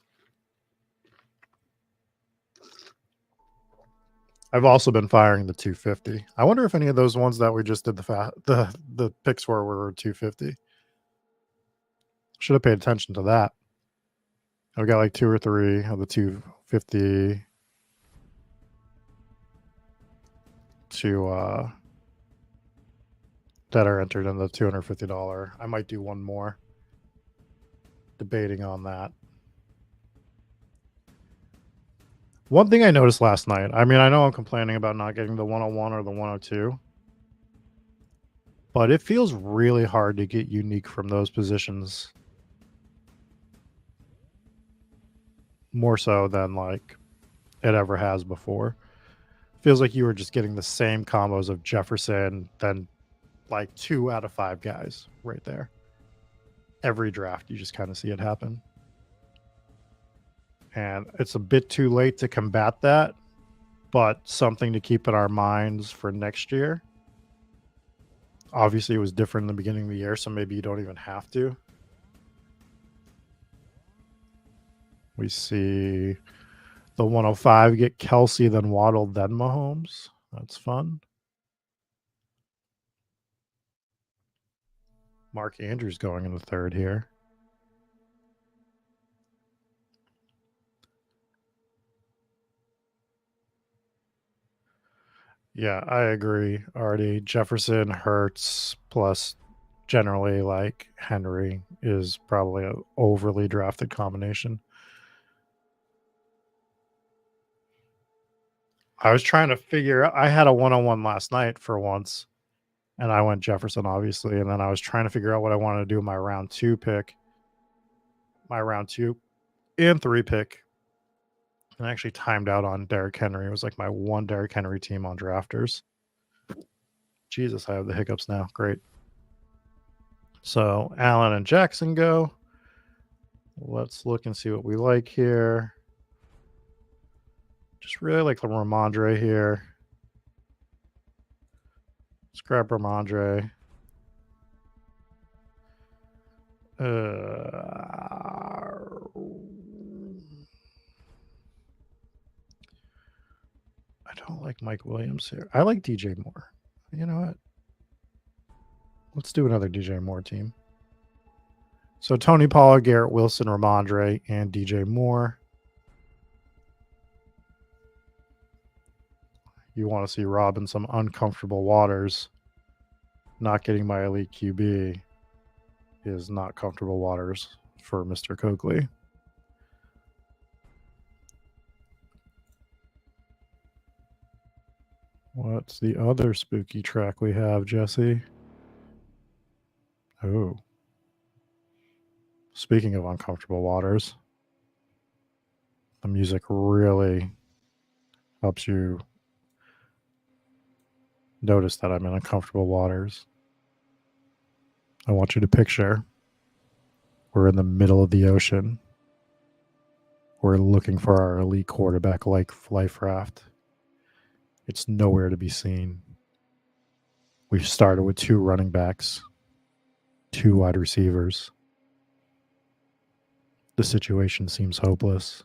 I've also been firing the 250. I wonder if any of those ones that we just did the picks for were 250. Should have paid attention to that. I've got like 2 or 3 of the 250 that are entered in the $250. I might do one more. Debating on that. One thing I noticed last night, I mean, I know I'm complaining about not getting the 101 or the 102, but it feels really hard to get unique from those positions. More so than like it ever has before. Feels like you were just getting the same combos of Jefferson, then like 2 out of 5 guys right there. Every draft, you just kind of see it happen. And it's a bit too late to combat that, but something to keep in our minds for next year. Obviously, it was different in the beginning of the year, so maybe you don't even have to. We see the 105 get Kelsey, then Waddle, then Mahomes. That's fun. Mark Andrews going in the 3rd here. Yeah, I agree, Artie. Jefferson, Hurts, plus generally like Henry is probably an overly drafted combination. I was trying to figure out, I had a 101 last night for once, and I went Jefferson, obviously, and then I was trying to figure out what I wanted to do in my round 2 pick, my round 2 and 3 pick. And I actually timed out on Derrick Henry. It was like my one Derrick Henry team on drafters. Jesus, I have the hiccups now. Great. So Allen and Jackson go. Let's look and see what we like here. Just really like the Ramondre here. Let's grab Ramondre. I don't like Mike Williams here. I like DJ Moore. You know what? Let's do another DJ Moore team. So Tony Pollard, Garrett Wilson, Ramondre, and DJ Moore. You want to see Rob in some uncomfortable waters. Not getting my elite QB is not comfortable waters for Mr. Coakley. What's the other spooky track we have, Jesse? Oh. Speaking of uncomfortable waters, the music really helps you notice that I'm in uncomfortable waters. I want you to picture we're in the middle of the ocean. We're looking for our elite quarterback like life raft. It's nowhere to be seen. We've started with 2 running backs, 2 wide receivers. The situation seems hopeless.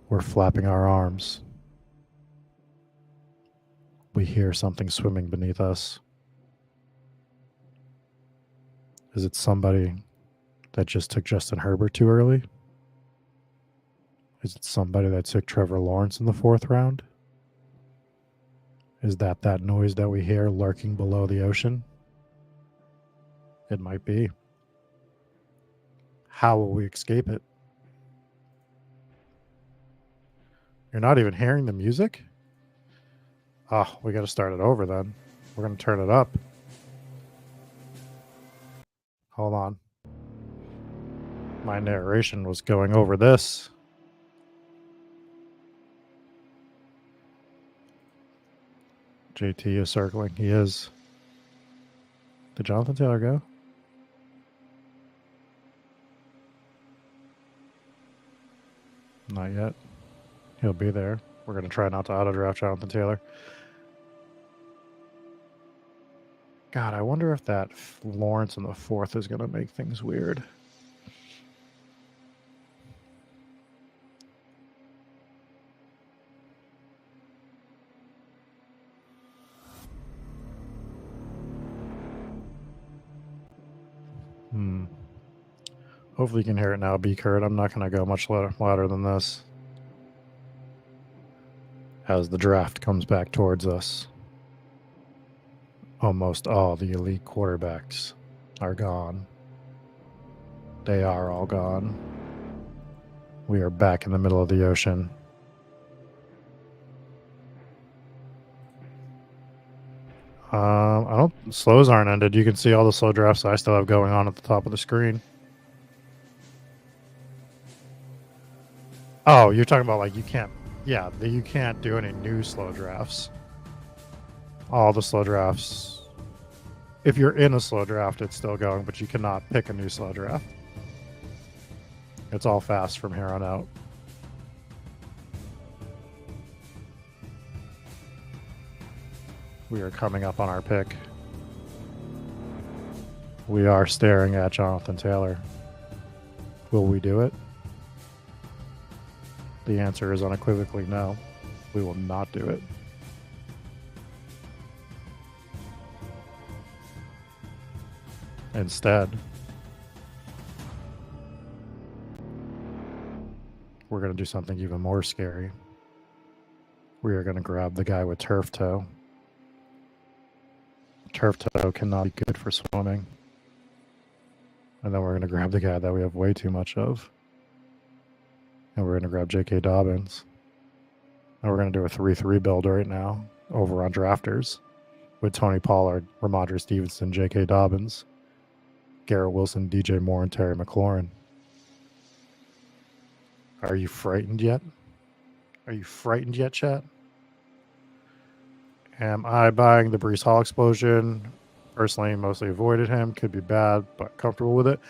We're flapping our arms. We hear something swimming beneath us. Is it somebody that just took Justin Herbert too early? Is it somebody that took Trevor Lawrence in the 4th round? Is that noise that we hear lurking below the ocean? It might be. How will we escape it? You're not even hearing the music? Oh, we got to start it over then. We're going to turn it up. Hold on. My narration was going over this. JT is circling. He is. Did Jonathan Taylor go? Not yet. He'll be there. We're going to try not to auto-draft Jonathan Taylor. God, I wonder if that Lawrence in the 4th is going to make things weird. Hopefully you can hear it now, B. Kurt. I'm not going to go much louder than this. As the draft comes back towards us, almost all the elite quarterbacks are gone. They are all gone. We are back in the middle of the ocean. Slows aren't ended. You can see all the slow drafts I still have going on at the top of the screen. Oh, you're talking about like you can't do any new slow drafts. All the slow drafts, if you're in a slow draft, it's still going, but you cannot pick a new slow draft. It's all fast from here on out. We are coming up on our pick. We are staring at Jonathan Taylor. Will we do it? The answer is unequivocally no. We will not do it. Instead, we're going to do something even more scary. We are going to grab the guy with turf toe. Turf toe cannot be good for swimming. And then we're going to grab the guy that we have way too much of. And we're going to grab J.K. Dobbins. And we're going to do a 3-3 build right now over on Drafters with Tony Pollard, Ramondre Stevenson, J.K. Dobbins, Garrett Wilson, DJ Moore, and Terry McLaurin. Are you frightened yet? Are you frightened yet, chat? Am I buying the Breece Hall explosion? Personally, mostly avoided him. Could be bad, but comfortable with it.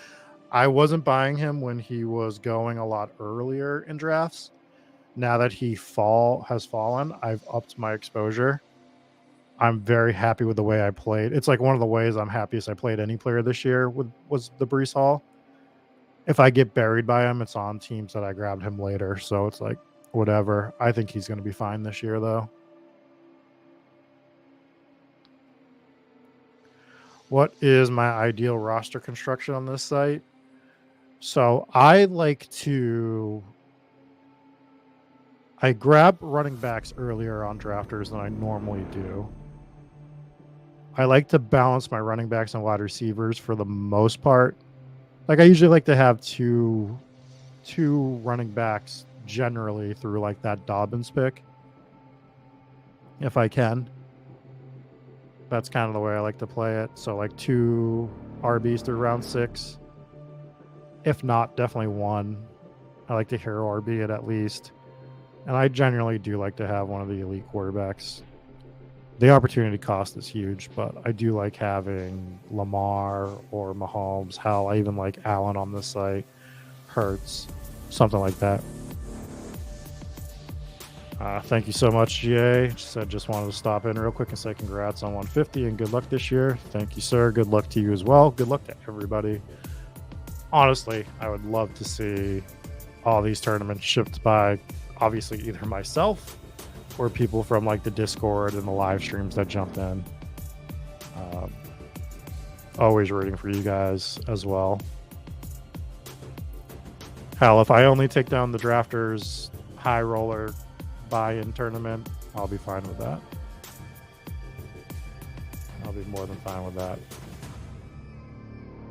I wasn't buying him when he was going a lot earlier in drafts. Now that he has fallen, I've upped my exposure. I'm very happy with the way I played. It's like one of the ways I'm happiest I played any player this year was the Breece Hall. If I get buried by him, it's on teams that I grabbed him later. So it's like, whatever. I think he's going to be fine this year, though. What is my ideal roster construction on this site? So I grab running backs earlier on drafters than I normally do. I like to balance my running backs and wide receivers for the most part. Like I usually like to have two running backs generally through like that Dobbins pick. If I can. That's kind of the way I like to play it. So like 2 RBs through round 6. If not, definitely 1. I like to hero RB it at least. And I generally do like to have one of the elite quarterbacks. The opportunity cost is huge, but I do like having Lamar or Mahomes. Hell, I even like Allen on this site. Hurts. Something like that. Thank you so much, GA. Just wanted to stop in real quick and say congrats on 150 and good luck this year. Thank you, sir. Good luck to you as well. Good luck to everybody. Honestly, I would love to see all these tournaments shipped by obviously either myself or people from like the Discord and the live streams that jumped in. Always rooting for you guys as well. Hell, if I only take down the drafters high roller buy-in tournament, I'll be fine with that. I'll be more than fine with that.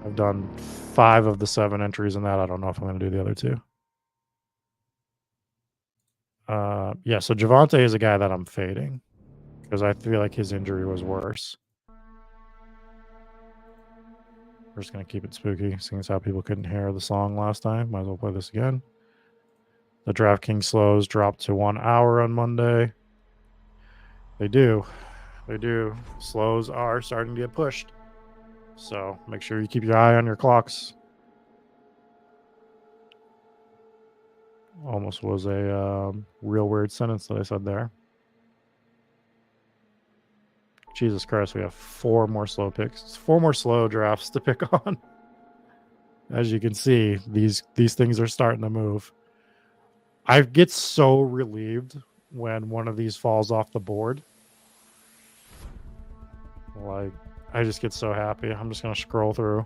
I've done 5 of the 7 entries in that. I don't know if I'm going to do the other 2. Yeah, so Javante is a guy that I'm fading because I feel like his injury was worse. We're just going to keep it spooky, seeing as how people couldn't hear the song last time. Might as well play this again. The DraftKings slows dropped to 1 hour on Monday. They do. They do. Slows are starting to get pushed. So make sure you keep your eye on your clocks. Almost was a real weird sentence that I said there. Jesus Christ, we have 4 more slow picks. 4 more slow drafts to pick on. As you can see, these things are starting to move. I get so relieved when one of these falls off the board. Like, I just get so happy. I'm just going to scroll through.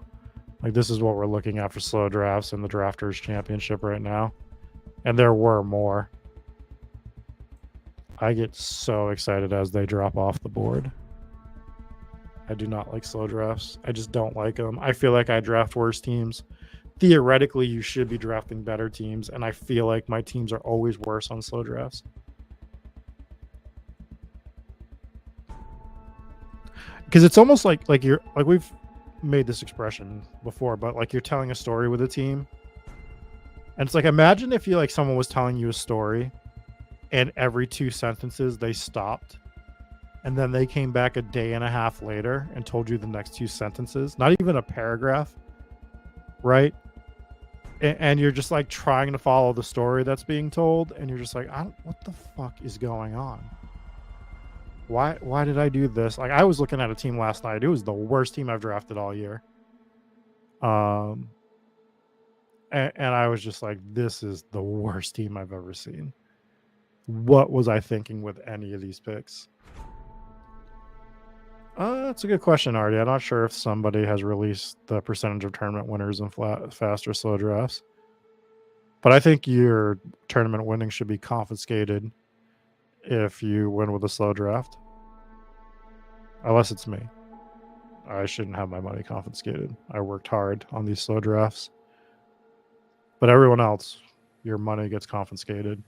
Like, this is what we're looking at for slow drafts in the Drafters Championship right now. And there were more. I get so excited as they drop off the board. I do not like slow drafts. I just don't like them. I feel like I draft worse teams. Theoretically, you should be drafting better teams, and I feel like my teams are always worse on slow drafts. Because it's almost like you're like, we've made this expression before, but like you're telling a story with a team. And it's like, imagine if you like someone was telling you a story and every 2 sentences they stopped and then they came back a day and a half later and told you the next 2 sentences, not even a paragraph, right? And you're just like trying to follow the story that's being told, and you're just like, what the fuck is going on? Why did I do this? Like, I was looking at a team last night. It was the worst team I've drafted all year. And I was just like, this is the worst team I've ever seen. What was I thinking with any of these picks? That's a good question, Artie. I'm not sure if somebody has released the percentage of tournament winners in fast or slow drafts. But I think your tournament winning should be confiscated if you win with a slow draft. Unless it's me. I shouldn't have my money confiscated. I worked hard on these slow drafts. But everyone else, your money gets confiscated.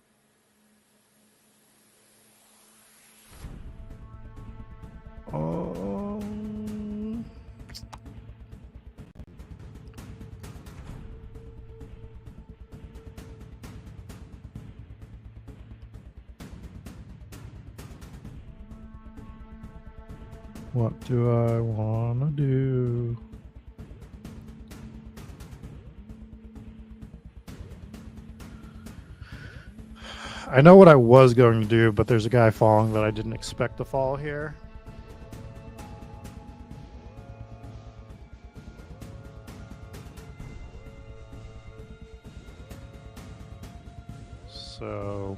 What do I want to do? I know what I was going to do, but there's a guy falling that I didn't expect to fall here. So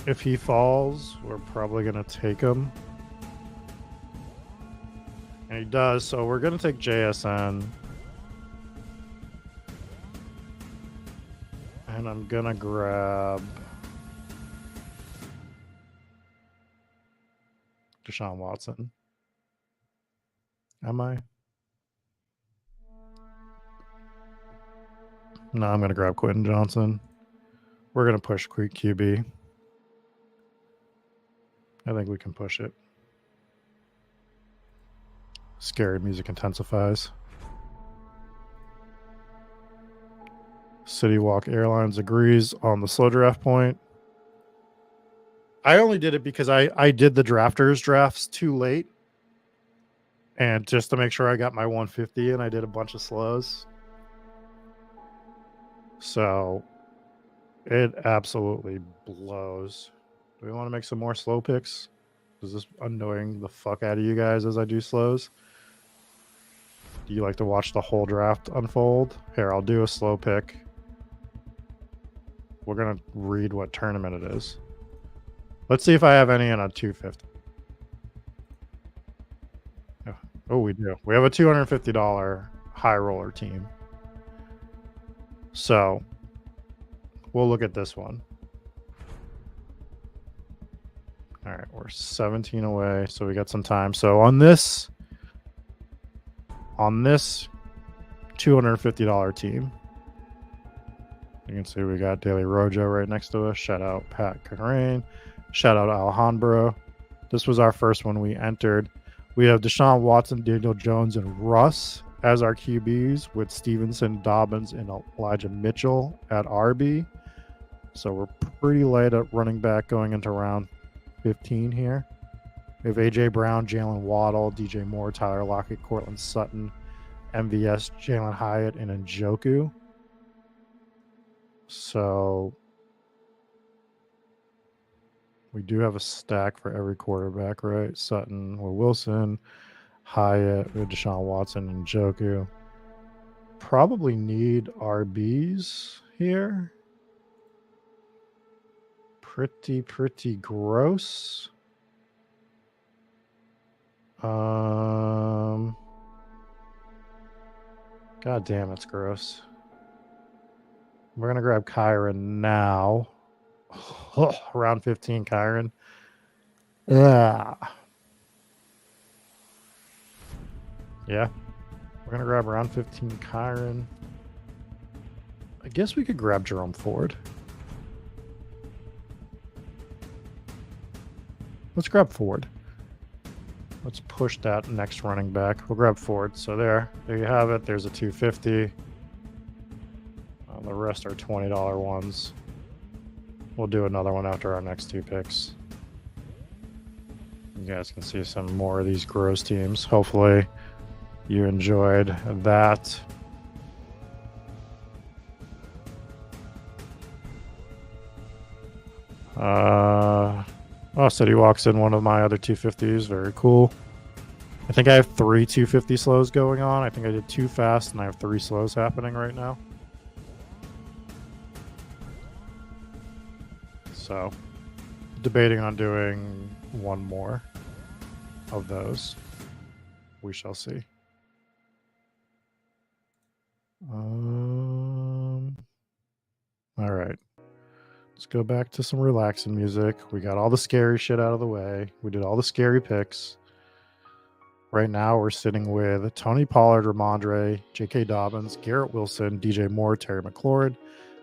if he falls, we're probably going to take him. And he does, so we're going to take JSN. And I'm going to grab Deshaun Watson. Am I? No, I'm going to grab Quentin Johnson. We're going to push quick QB. I think we can push it. Scary music intensifies. City Walk Airlines agrees on the slow draft point. I only did it because I did the drafters drafts too late. And just to make sure I got my 150, and I did a bunch of slows. So it absolutely blows. Do we want to make some more slow picks? Is this annoying the fuck out of you guys as I do slows? Do you like to watch the whole draft unfold? Here, I'll do a slow pick. We're going to read what tournament it is. Let's see if I have any in a 250. Oh, we do. We have a $250 high roller team. So we'll look at this one. All right, we're 17 away, so we got some time. So on this $250 team, you can see we got Daily Rojo right next to us. Shout out Pat Carrain. Shout out Alejandro. This was our first one we entered. We have Deshaun Watson, Daniel Jones, and Russ as our QBs, with Stevenson, Dobbins, and Elijah Mitchell at RB. So we're pretty light at running back going into round 15 here. We have AJ Brown, Jalen Waddle, DJ Moore, Tyler Lockett, Cortland Sutton, MVS, Jalen Hyatt, and Njoku. So we do have a stack for every quarterback, right? Sutton or Wilson, Hyatt with Deshaun Watson and Njoku. Probably need RBs here. Pretty gross. God damn, it's gross. We're gonna grab Kyron now. Round 15, Kyron. Yeah. We're gonna grab round 15, Kyron. I guess we could grab Jerome Ford. Let's grab Ford. Let's push that next running back. We'll grab Ford. So there you have it. There's a 250. The rest are $20 ones. We'll do another one after our next two picks. You guys can see some more of these gross teams. Hopefully you enjoyed that. City walks in one of my other 250s. Very cool. I think I have 3 250 slows going on. I think I did 2 fast and I have 3 slows happening right now. So, debating on doing one more of those. We shall see. All right. Let's go back to some relaxing music. We got all the scary shit out of the way. We did all the scary picks. Right now, we're sitting with Tony Pollard, Ramondre, J.K. Dobbins, Garrett Wilson, DJ Moore, Terry McLaurin,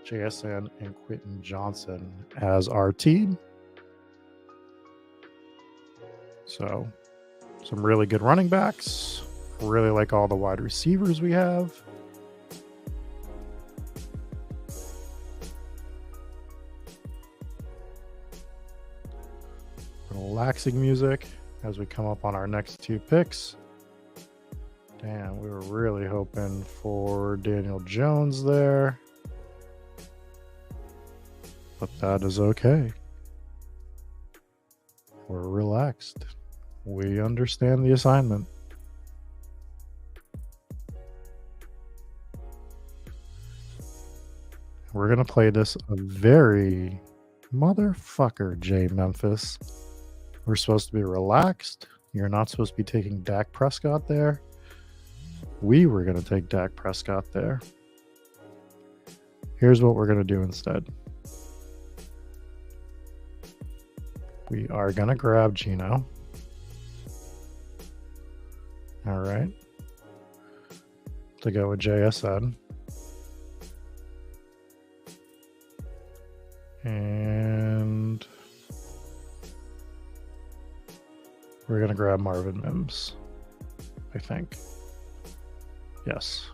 JSN, and Quentin Johnson as our team. So, some really good running backs. Really like all the wide receivers we have. Relaxing music as we come up on our next 2 picks. Damn, we were really hoping for Daniel Jones there. But that is okay. We're relaxed. We understand the assignment. We're going to play this a very motherfucker, J Memphis. We're supposed to be relaxed. You're not supposed to be taking Dak Prescott there. We were going to take Dak Prescott there. Here's what we're going to do instead. We are going to grab Gino. All right. To go with JSN. And we're going to grab Marvin Mims, I think. Yes.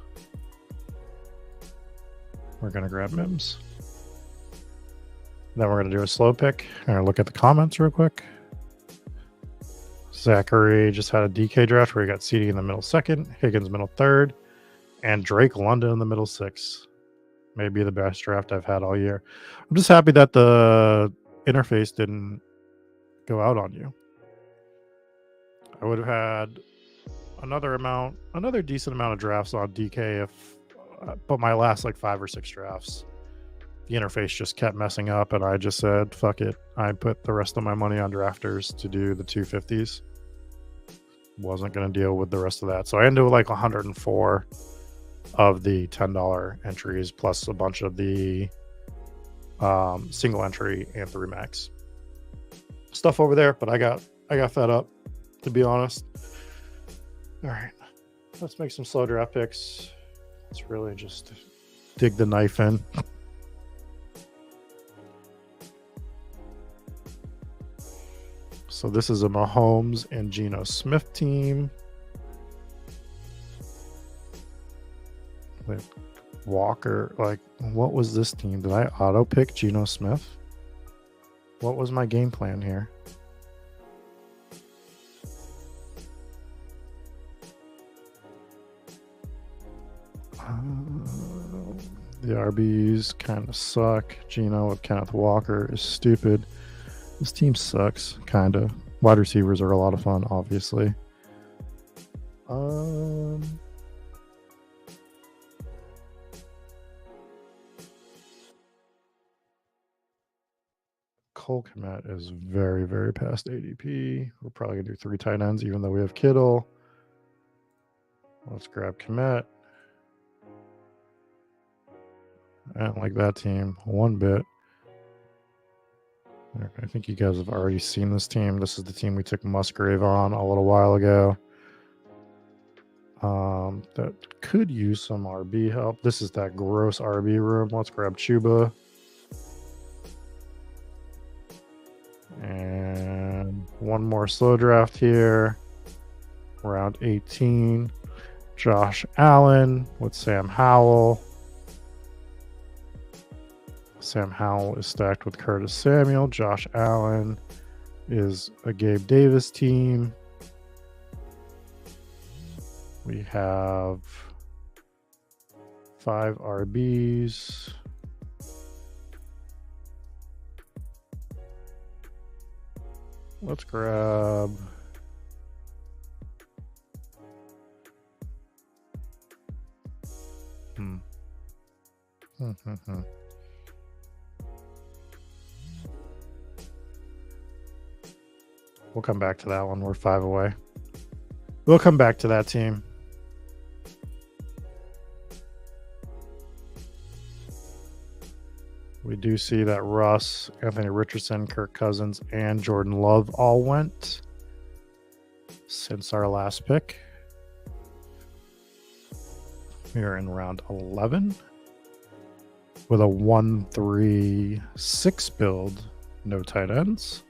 We're going to grab Mims. Then we're going to do a slow pick. I'm going to look at the comments real quick. Zachary just had a DK draft where he got CD in the middle 2nd, Higgins middle 3rd, and Drake London in the middle 6th. Maybe the best draft I've had all year. I'm just happy that the interface didn't go out on you. I would have had another decent amount of drafts on DK but my last 5 or 6 drafts, the interface just kept messing up, and I just said, fuck it. I put the rest of my money on drafters to do the 250s. Wasn't going to deal with the rest of that. So I ended with 104 of the $10 entries plus a bunch of the single entry and 3 max stuff over there. But I got fed up, to be honest. All right, let's make some slow draft picks. Let's really just dig the knife in. So this is a Mahomes and Geno Smith team with Walker. Like, what was this team? Did I auto pick Geno Smith? What was my game plan here? The RBs kind of suck. Geno with Kenneth Walker is stupid. This team sucks, kind of. Wide receivers are a lot of fun, obviously. Cole Kmet is very, very past ADP. We're probably going to do 3 tight ends, even though we have Kittle. Let's grab Kmet. I don't like that team one bit. I think you guys have already seen this team. This is the team we took Musgrave on a little while ago. That could use some RB help. This is that gross RB room. Let's grab Chuba. And one more slow draft here. Round 18. Josh Allen with Sam Howell. Sam Howell is stacked with Curtis Samuel. Josh Allen is a Gabe Davis team. We have 5 RBs. Let's grab We'll come back to that one. We're 5 away. We'll come back to that team. We do see that Russ, Anthony Richardson, Kirk Cousins, and Jordan Love all went since our last pick. We are in round 11 with a 1-3-6 build. No tight ends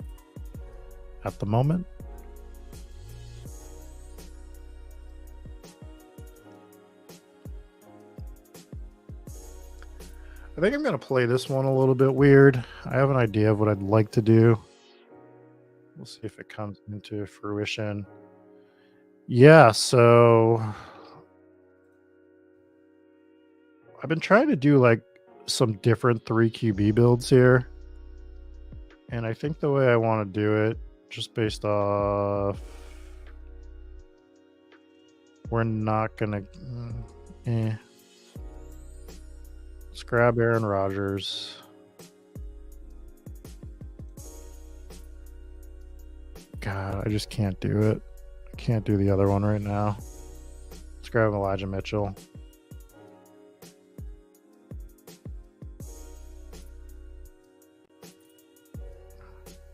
at the moment. I think I'm going to play this one a little bit weird. I have an idea of what I'd like to do. We'll see if it comes into fruition. Yeah, so I've been trying to do like some different 3 QB builds here. And I think the way I want to do it, just based off, we're not going to... Let's grab Aaron Rodgers. God, I just can't do it. I can't do the other one right now. Let's grab Elijah Mitchell.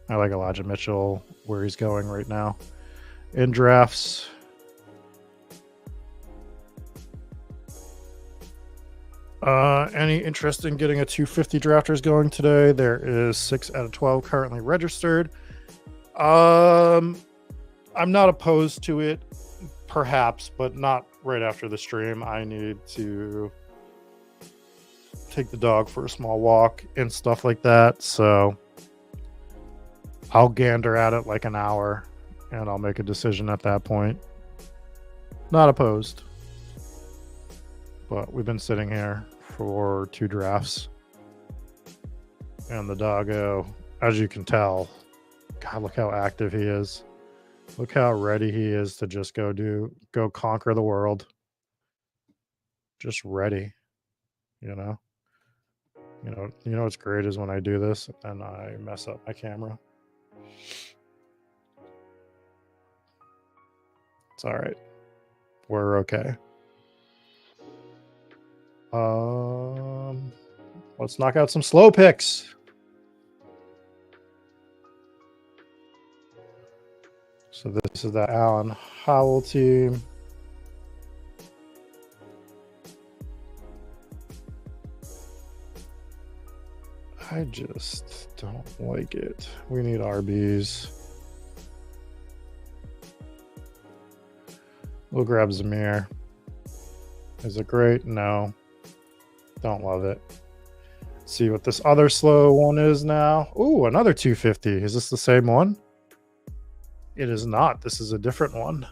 I like Elijah Mitchell where he's going right now. In drafts, any interest in getting a 250 drafters going today? There is 6 out of 12 currently registered. I'm not opposed to it, perhaps, but not right after the stream. I need to take the dog for a small walk and stuff like that. So I'll gander at it like an hour and I'll make a decision at that point. Not opposed. But we've been sitting here for 2 drafts. And the doggo, as you can tell, God, look how active he is. Look how ready he is to just go conquer the world. Just ready, you know. You know what's great is when I do this and I mess up my camera. It's all right. We're okay. Let's knock out some slow picks. So this is the Alan Howell team. I just don't like it. We need RBs. We'll grab Zamir. Is it great? No. Don't love it. See what this other slow one is now. Ooh, another 250. Is this the same one? It is not. This is a different one.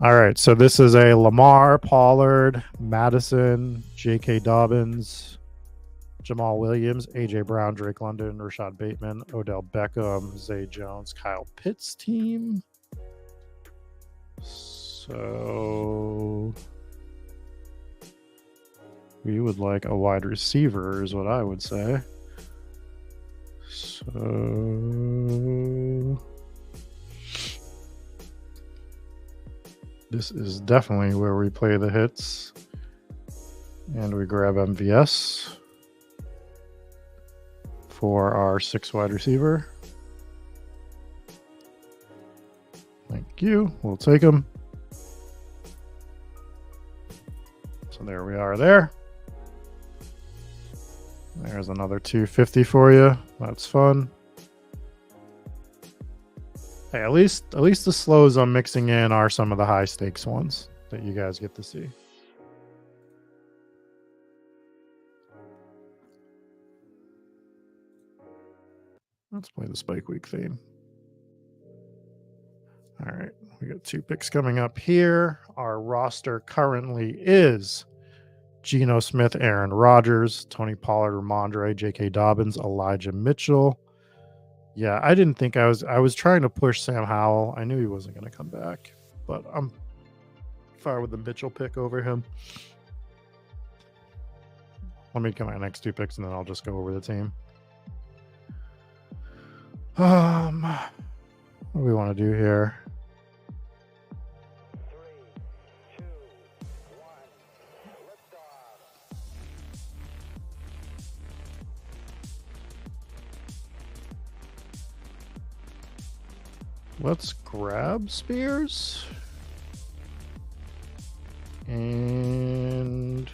All right. So this is a Lamar, Pollard, Madison, J.K. Dobbins, Jamal Williams, A.J. Brown, Drake London, Rashad Bateman, Odell Beckham, Zay Jones, Kyle Pitts team. So we would like a wide receiver is what I would say. So this is definitely where we play the hits. And we grab MVS for our 6 wide receiver. Thank you. We'll take him. So there we are there. There's another 250 for you. That's fun. Hey, at least the slows I'm mixing in are some of the high stakes ones that you guys get to see. Let's play the Spike Week theme. All right, we got 2 picks coming up here. Our roster currently is Geno Smith, Aaron Rodgers, Tony Pollard, Ramondre, J.K. Dobbins, Elijah Mitchell. Yeah, I didn't think I was trying to push Sam Howell. I knew he wasn't going to come back, but I'm fine with the Mitchell pick over him. Let me get my next 2 picks and then I'll just go over the team. What do we want to do here? 3, 2, 1, liftoff. Let's grab Spears. And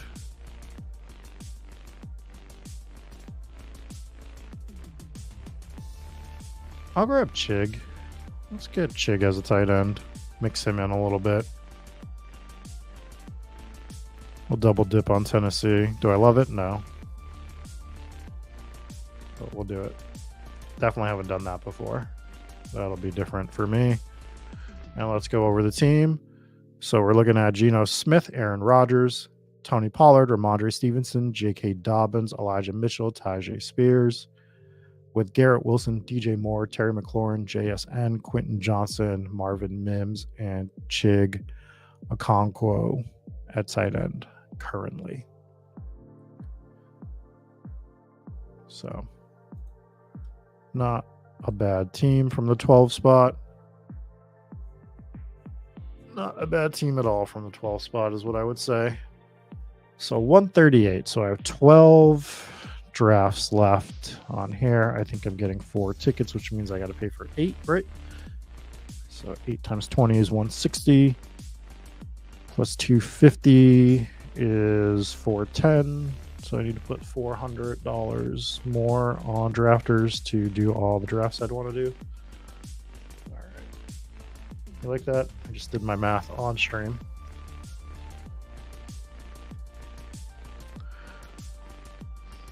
I'll grab Chig. Let's get Chig as a tight end. Mix him in a little bit. We'll double dip on Tennessee. Do I love it? No. But we'll do it. Definitely haven't done that before. That'll be different for me. And let's go over the team. So we're looking at Geno Smith, Aaron Rodgers, Tony Pollard, Ramondre Stevenson, J.K. Dobbins, Elijah Mitchell, Tajay Spears, with Garrett Wilson, DJ Moore, Terry McLaurin, JSN, Quentin Johnson, Marvin Mims, and Chig Okonkwo at tight end currently. So not a bad team from the 12 spot. Not a bad team at all from the 12 spot is what I would say. So 138. So I have 12 drafts left on here. I think I'm getting 4 tickets, which means I got to pay for 8, right? So 8 times 20 is 160. Plus 250 is 410. So I need to put $400 more on drafters to do all the drafts I'd want to do. All right. You like that? I just did my math on stream.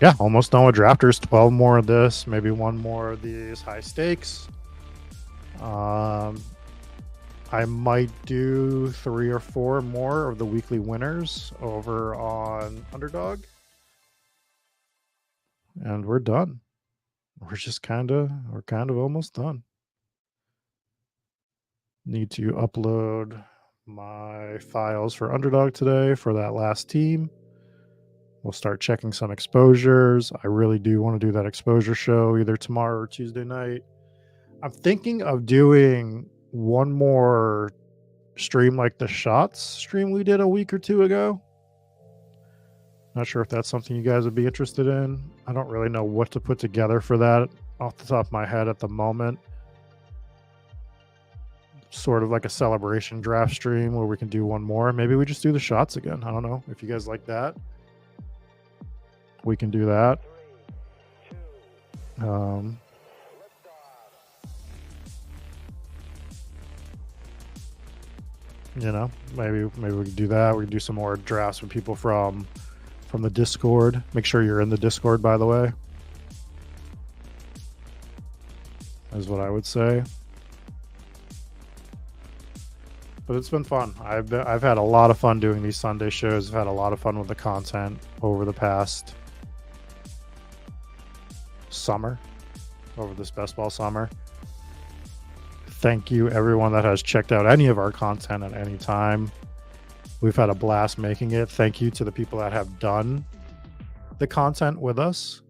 Yeah, almost done with drafters. 12 more of this, maybe 1 more of these high stakes. I might do 3 or 4 more of the weekly winners over on Underdog. And we're done. We're kind of almost done. Need to upload my files for Underdog today for that last team. We'll start checking some exposures. I really do want to do that exposure show either tomorrow or Tuesday night. I'm thinking of doing one more stream like the shots stream we did a week or 2 ago. Not sure if that's something you guys would be interested in. I don't really know what to put together for that off the top of my head at the moment. Sort of like a celebration draft stream where we can do one more. Maybe we just do the shots again. I don't know if you guys like that. We can do that. 3, 2, Um, liftoff. you know, maybe we can do that. We can do some more drafts with people from the Discord. Make sure you're in the Discord, by the way. Is what I would say. But it's been fun. I've had a lot of fun doing these Sunday shows. I've had a lot of fun with the content over the past summer, over this best ball summer. Thank you everyone that has checked out any of our content at any time. We've had a blast making it. Thank you to the people that have done the content with us.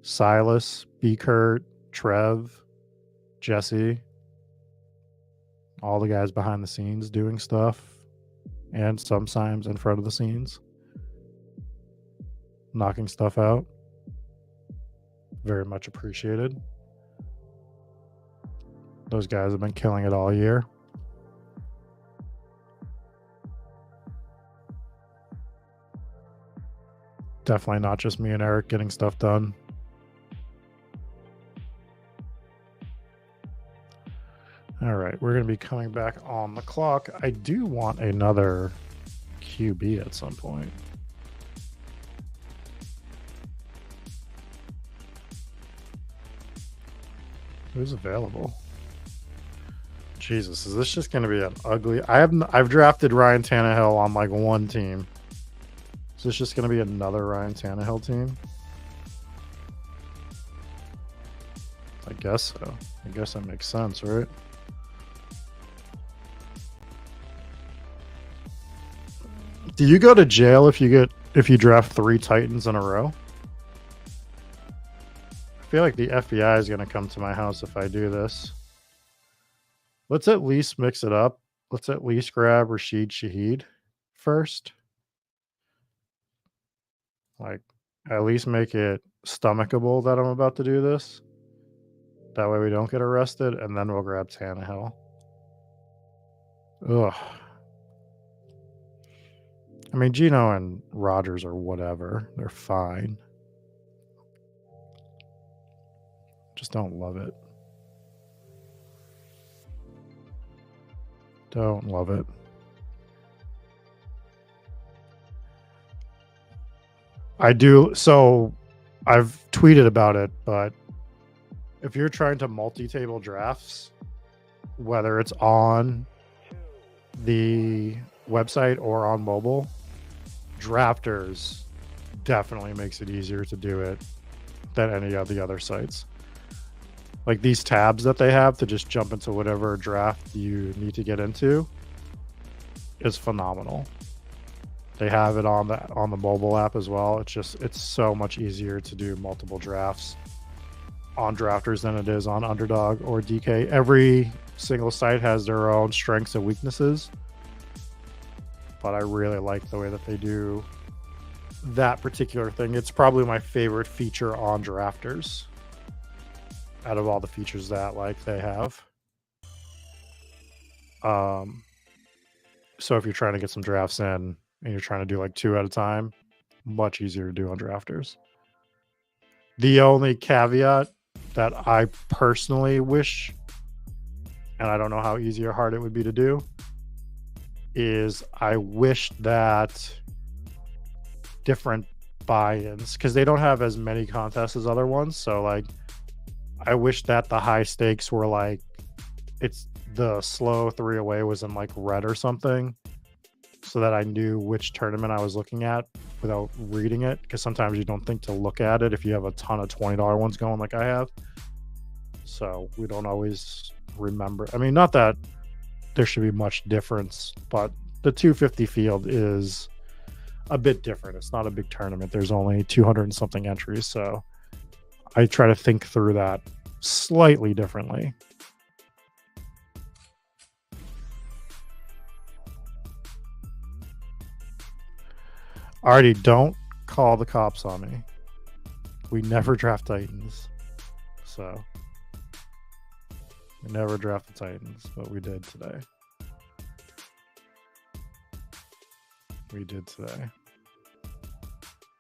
Silas, B. Kurt, Trev, Jesse, all the guys behind the scenes doing stuff, and sometimes in front of the scenes, knocking stuff out. Very much appreciated. Those guys have been killing it all year. Definitely not just me and Eric getting stuff done. All right, we're going to be coming back on the clock. I do want another QB at some point. Who's available? Jesus, is this just going to be an ugly... I've drafted Ryan Tannehill on like one team. Is this just going to be another Ryan Tannehill team? I guess so. I guess that makes sense, right? Do you go to jail if you draft 3 Titans in a row? I feel like the FBI is going to come to my house if I do this. Let's at least mix it up. Let's at least grab Rashid Shaheed first. Like, at least make it stomachable that I'm about to do this. That way we don't get arrested, and then we'll grab Tannehill. Ugh. I mean, Gino and Rodgers are whatever. They're fine. Just don't love it. Don't love it. I do. So I've tweeted about it, but if you're trying to multi-table drafts, whether it's on the website or on mobile, Drafters definitely makes it easier to do it than any of the other sites. Like these tabs that they have to just jump into whatever draft you need to get into is phenomenal. They have it on the mobile app as well. It's so much easier to do multiple drafts on Drafters than it is on Underdog or DK. Every single site has their own strengths and weaknesses, but I really like the way that they do that particular thing. It's probably my favorite feature on Drafters out of all the features that they have. So if you're trying to get some drafts in and you're trying to do like 2 at a time, much easier to do on Drafters. The only caveat that I personally wish, and I don't know how easy or hard it would be to do, is I wish that different buy-ins, because they don't have as many contests as other ones, so like I wish that the high stakes were like, it's the slow 3 away was in like red or something, so that I knew which tournament I was looking at without reading it, because sometimes you don't think to look at it if you have a ton of $20 ones going like I have. So we don't always remember. I mean, not that there should be much difference, but the 250 field is a bit different. It's not a big tournament. There's only 200 and something entries, so I try to think through that slightly differently. Alrighty, don't call the cops on me. We never draft Titans. So we never draft the Titans, but we did today. We did today.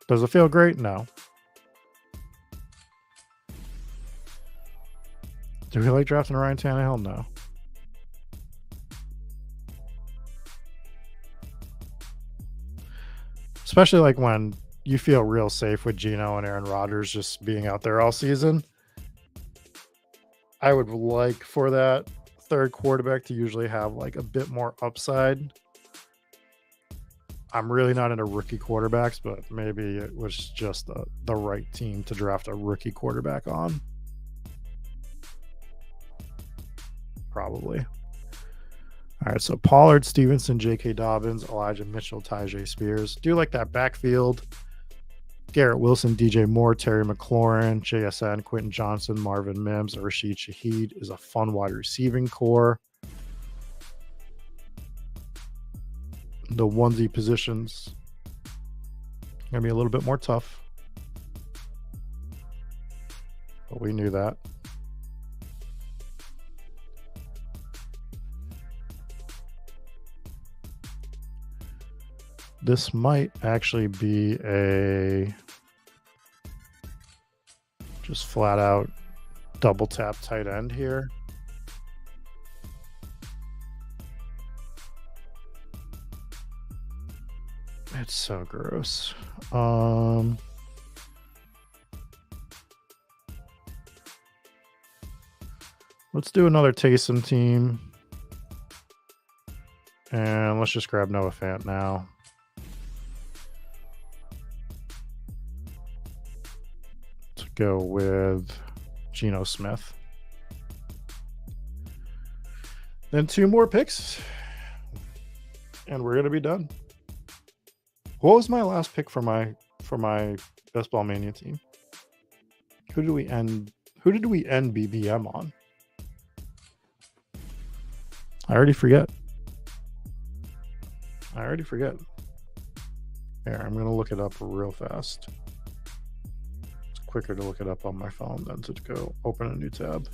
Does it feel great? No. Do we like drafting Ryan Tannehill? No. Especially like when you feel real safe with Geno and Aaron Rodgers just being out there all season. I would like for that third quarterback to usually have like a bit more upside. I'm really not into rookie quarterbacks, but maybe it was just the right team to draft a rookie quarterback on. Probably. All right, so Pollard, Stevenson, J.K. Dobbins, Elijah Mitchell, Tyjae Spears. Do like that backfield. Garrett Wilson, DJ Moore, Terry McLaurin, JSN, Quentin Johnson, Marvin Mims, and Rashid Shaheed is a fun wide receiving core. The onesie positions gonna be a little bit more tough, but we knew that. This might actually be a just flat out double tap tight end here. It's so gross. Let's do another Taysom team. And let's just grab Noah Fant now. To go with Geno Smith. Then 2 more picks. And we're going to be done. What was my last pick for my Best Ball Mania team? Who did we end BBM on? I already forget. Here, I'm gonna look it up real fast. It's quicker to look it up on my phone than to go open a new tab.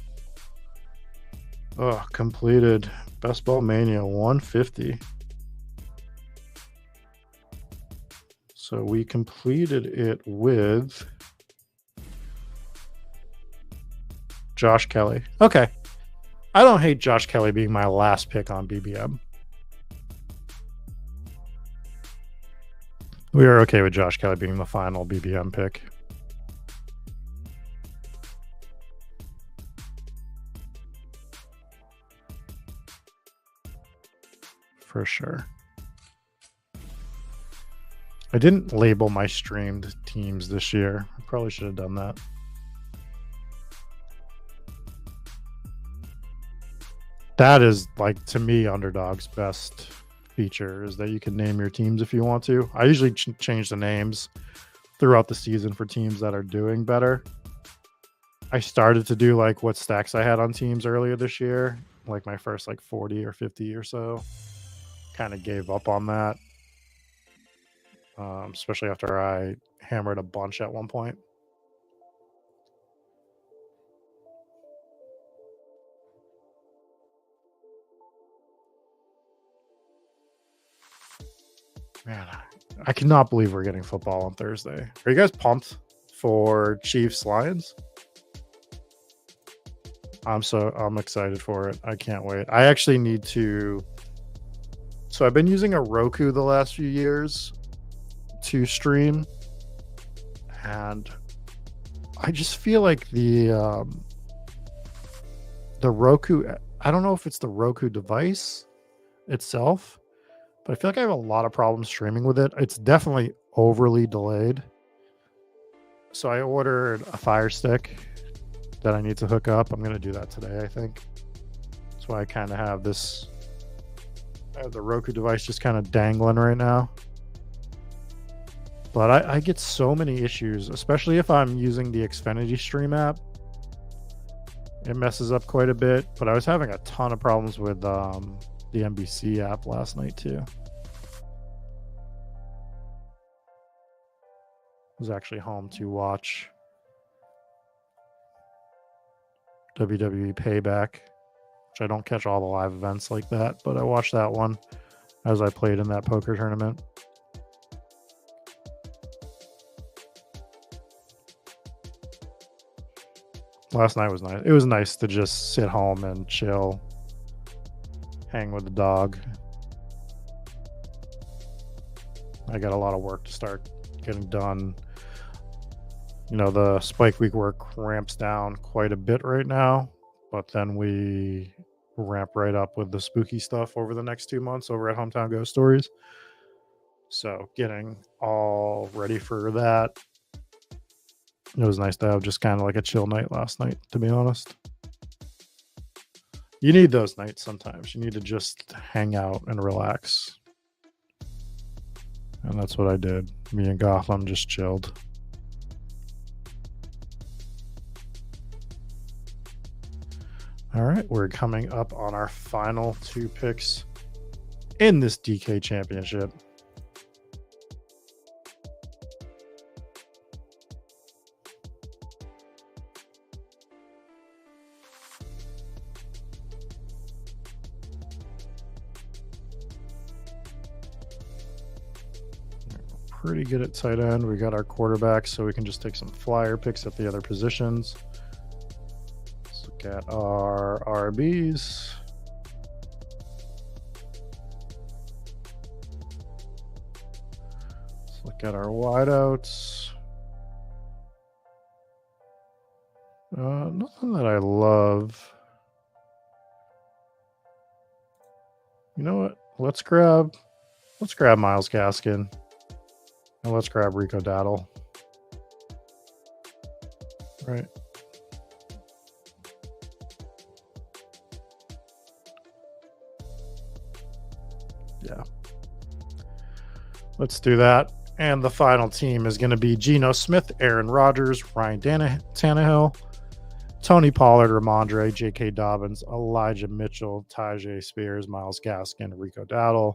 Oh, completed Best Ball Mania 150. So we completed it with Josh Kelly. Okay. I don't hate Josh Kelly being my last pick on BBM. We are okay with Josh Kelly being the final BBM pick. For sure. I didn't label my streamed teams this year. I probably should have done that. That is, like, to me, Underdog's best feature is that you can name your teams if you want to. I usually change the names throughout the season for teams that are doing better. I started to do like what stacks I had on teams earlier this year, like my first like 40 or 50 or so. Kind of gave up on that. Especially after I hammered a bunch at one point. Man, I cannot believe we're getting football on Thursday. Are you guys pumped for Chiefs Lions? I'm excited for it. I can't wait. I actually need to. So I've been using a Roku the last few years to stream, and I just feel like the Roku. I don't know if it's the Roku device itself, but I feel like I have a lot of problems streaming with it. It's definitely overly delayed. So I ordered a Fire Stick that I need to hook up. I'm going to do that today, I think. That's why I kind of have this. I have the Roku device just kind of dangling right now. But I get so many issues, especially if I'm using the Xfinity Stream app. It messes up quite a bit. But I was having a ton of problems with the NBC app last night too. was actually home to watch WWE Payback, which I don't catch all the live events like that, but I watched that one as I played in that poker tournament. Last night was nice. It was nice to just sit home and chill, hang with the dog. I got a lot of work to start getting done. You know, the Spike Week work ramps down quite a bit right now, but then we ramp right up with the spooky stuff over the next 2 months over at Hometown Ghost Stories. So getting all ready for that. It was nice to have just kind of like a chill night last night, to be honest. You need those nights sometimes. You need to just hang out and relax. And that's what I did. Me and Gotham just chilled. All right, we're coming up on our final 2 picks in this DK championship. Pretty good at tight end. We got our quarterback, so we can just take some flyer picks at the other positions. Let's look at our RBs. Let's look at our wideouts. Nothing that I love. You know what? Let's grab Myles Gaskin. And let's grab Rico Dowdle. Right. Yeah. Let's do that. And the final team is going to be Geno Smith, Aaron Rodgers, Ryan Tannehill, Tony Pollard, Ramondre, J.K. Dobbins, Elijah Mitchell, Tajay Spears, Myles Gaskin, Rico Dowdle.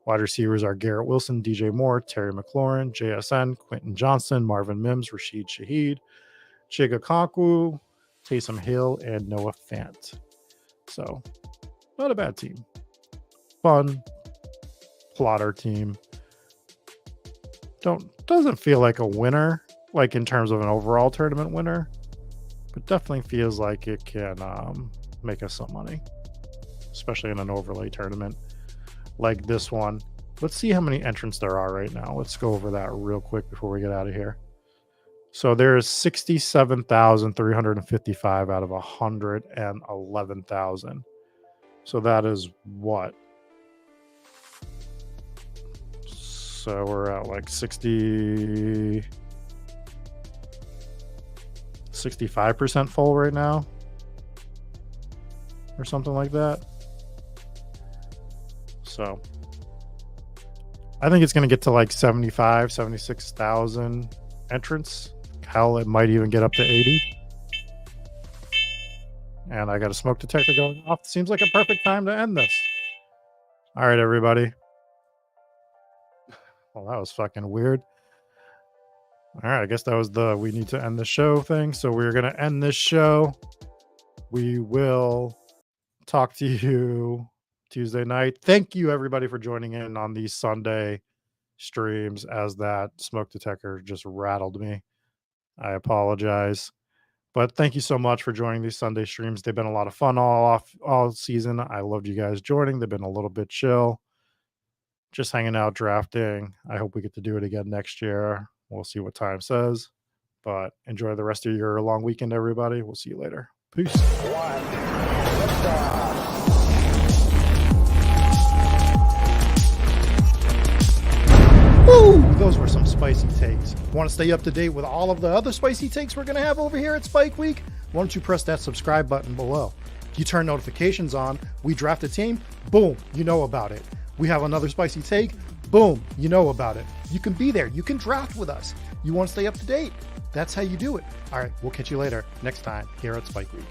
Wide receivers are Garrett Wilson, DJ Moore, Terry McLaurin, JSN, Quentin Johnson, Marvin Mims, Rashid Shaheed, Chiga Konkwu, Taysom Hill, and Noah Fant. So, not a bad team. Fun, plotter team. Doesn't feel like a winner, like in terms of an overall tournament winner, but definitely feels like it can make us some money, especially in an overlay tournament like this one. Let's see how many entrants there are right now. Let's go over that real quick before we get out of here. So there's 67,355 out of 111,000. So that is what? So we're at like 65% full right now, or something like that. So I think it's going to get to like 76,000 entrants. Hell, it might even get up to 80. And I got a smoke detector going off. Seems like a perfect time to end this. All right, everybody. Well, that was fucking weird. All right, I guess that was the we need to end the show thing. So we're going to end this show. We will talk to you Tuesday night. Thank you, everybody, for joining in on these Sunday streams, as that smoke detector just rattled me. I apologize. But thank you so much for joining these Sunday streams. They've been a lot of fun all season. I loved you guys joining. They've been a little bit chill, just hanging out, drafting. I hope we get to do it again next year. We'll see what time says. But enjoy the rest of your long weekend, everybody. We'll see you later. Peace. Woo! Those were some spicy takes. Want to stay up to date with all of the other spicy takes we're going to have over here at Spike Week? Why don't you press that subscribe button below? You turn notifications on, we draft a team, boom, you know about it. We have another spicy take, boom, you know about it. You can be there. You can draft with us. You want to stay up to date? That's how you do it. All right, we'll catch you later next time here at Spike Week.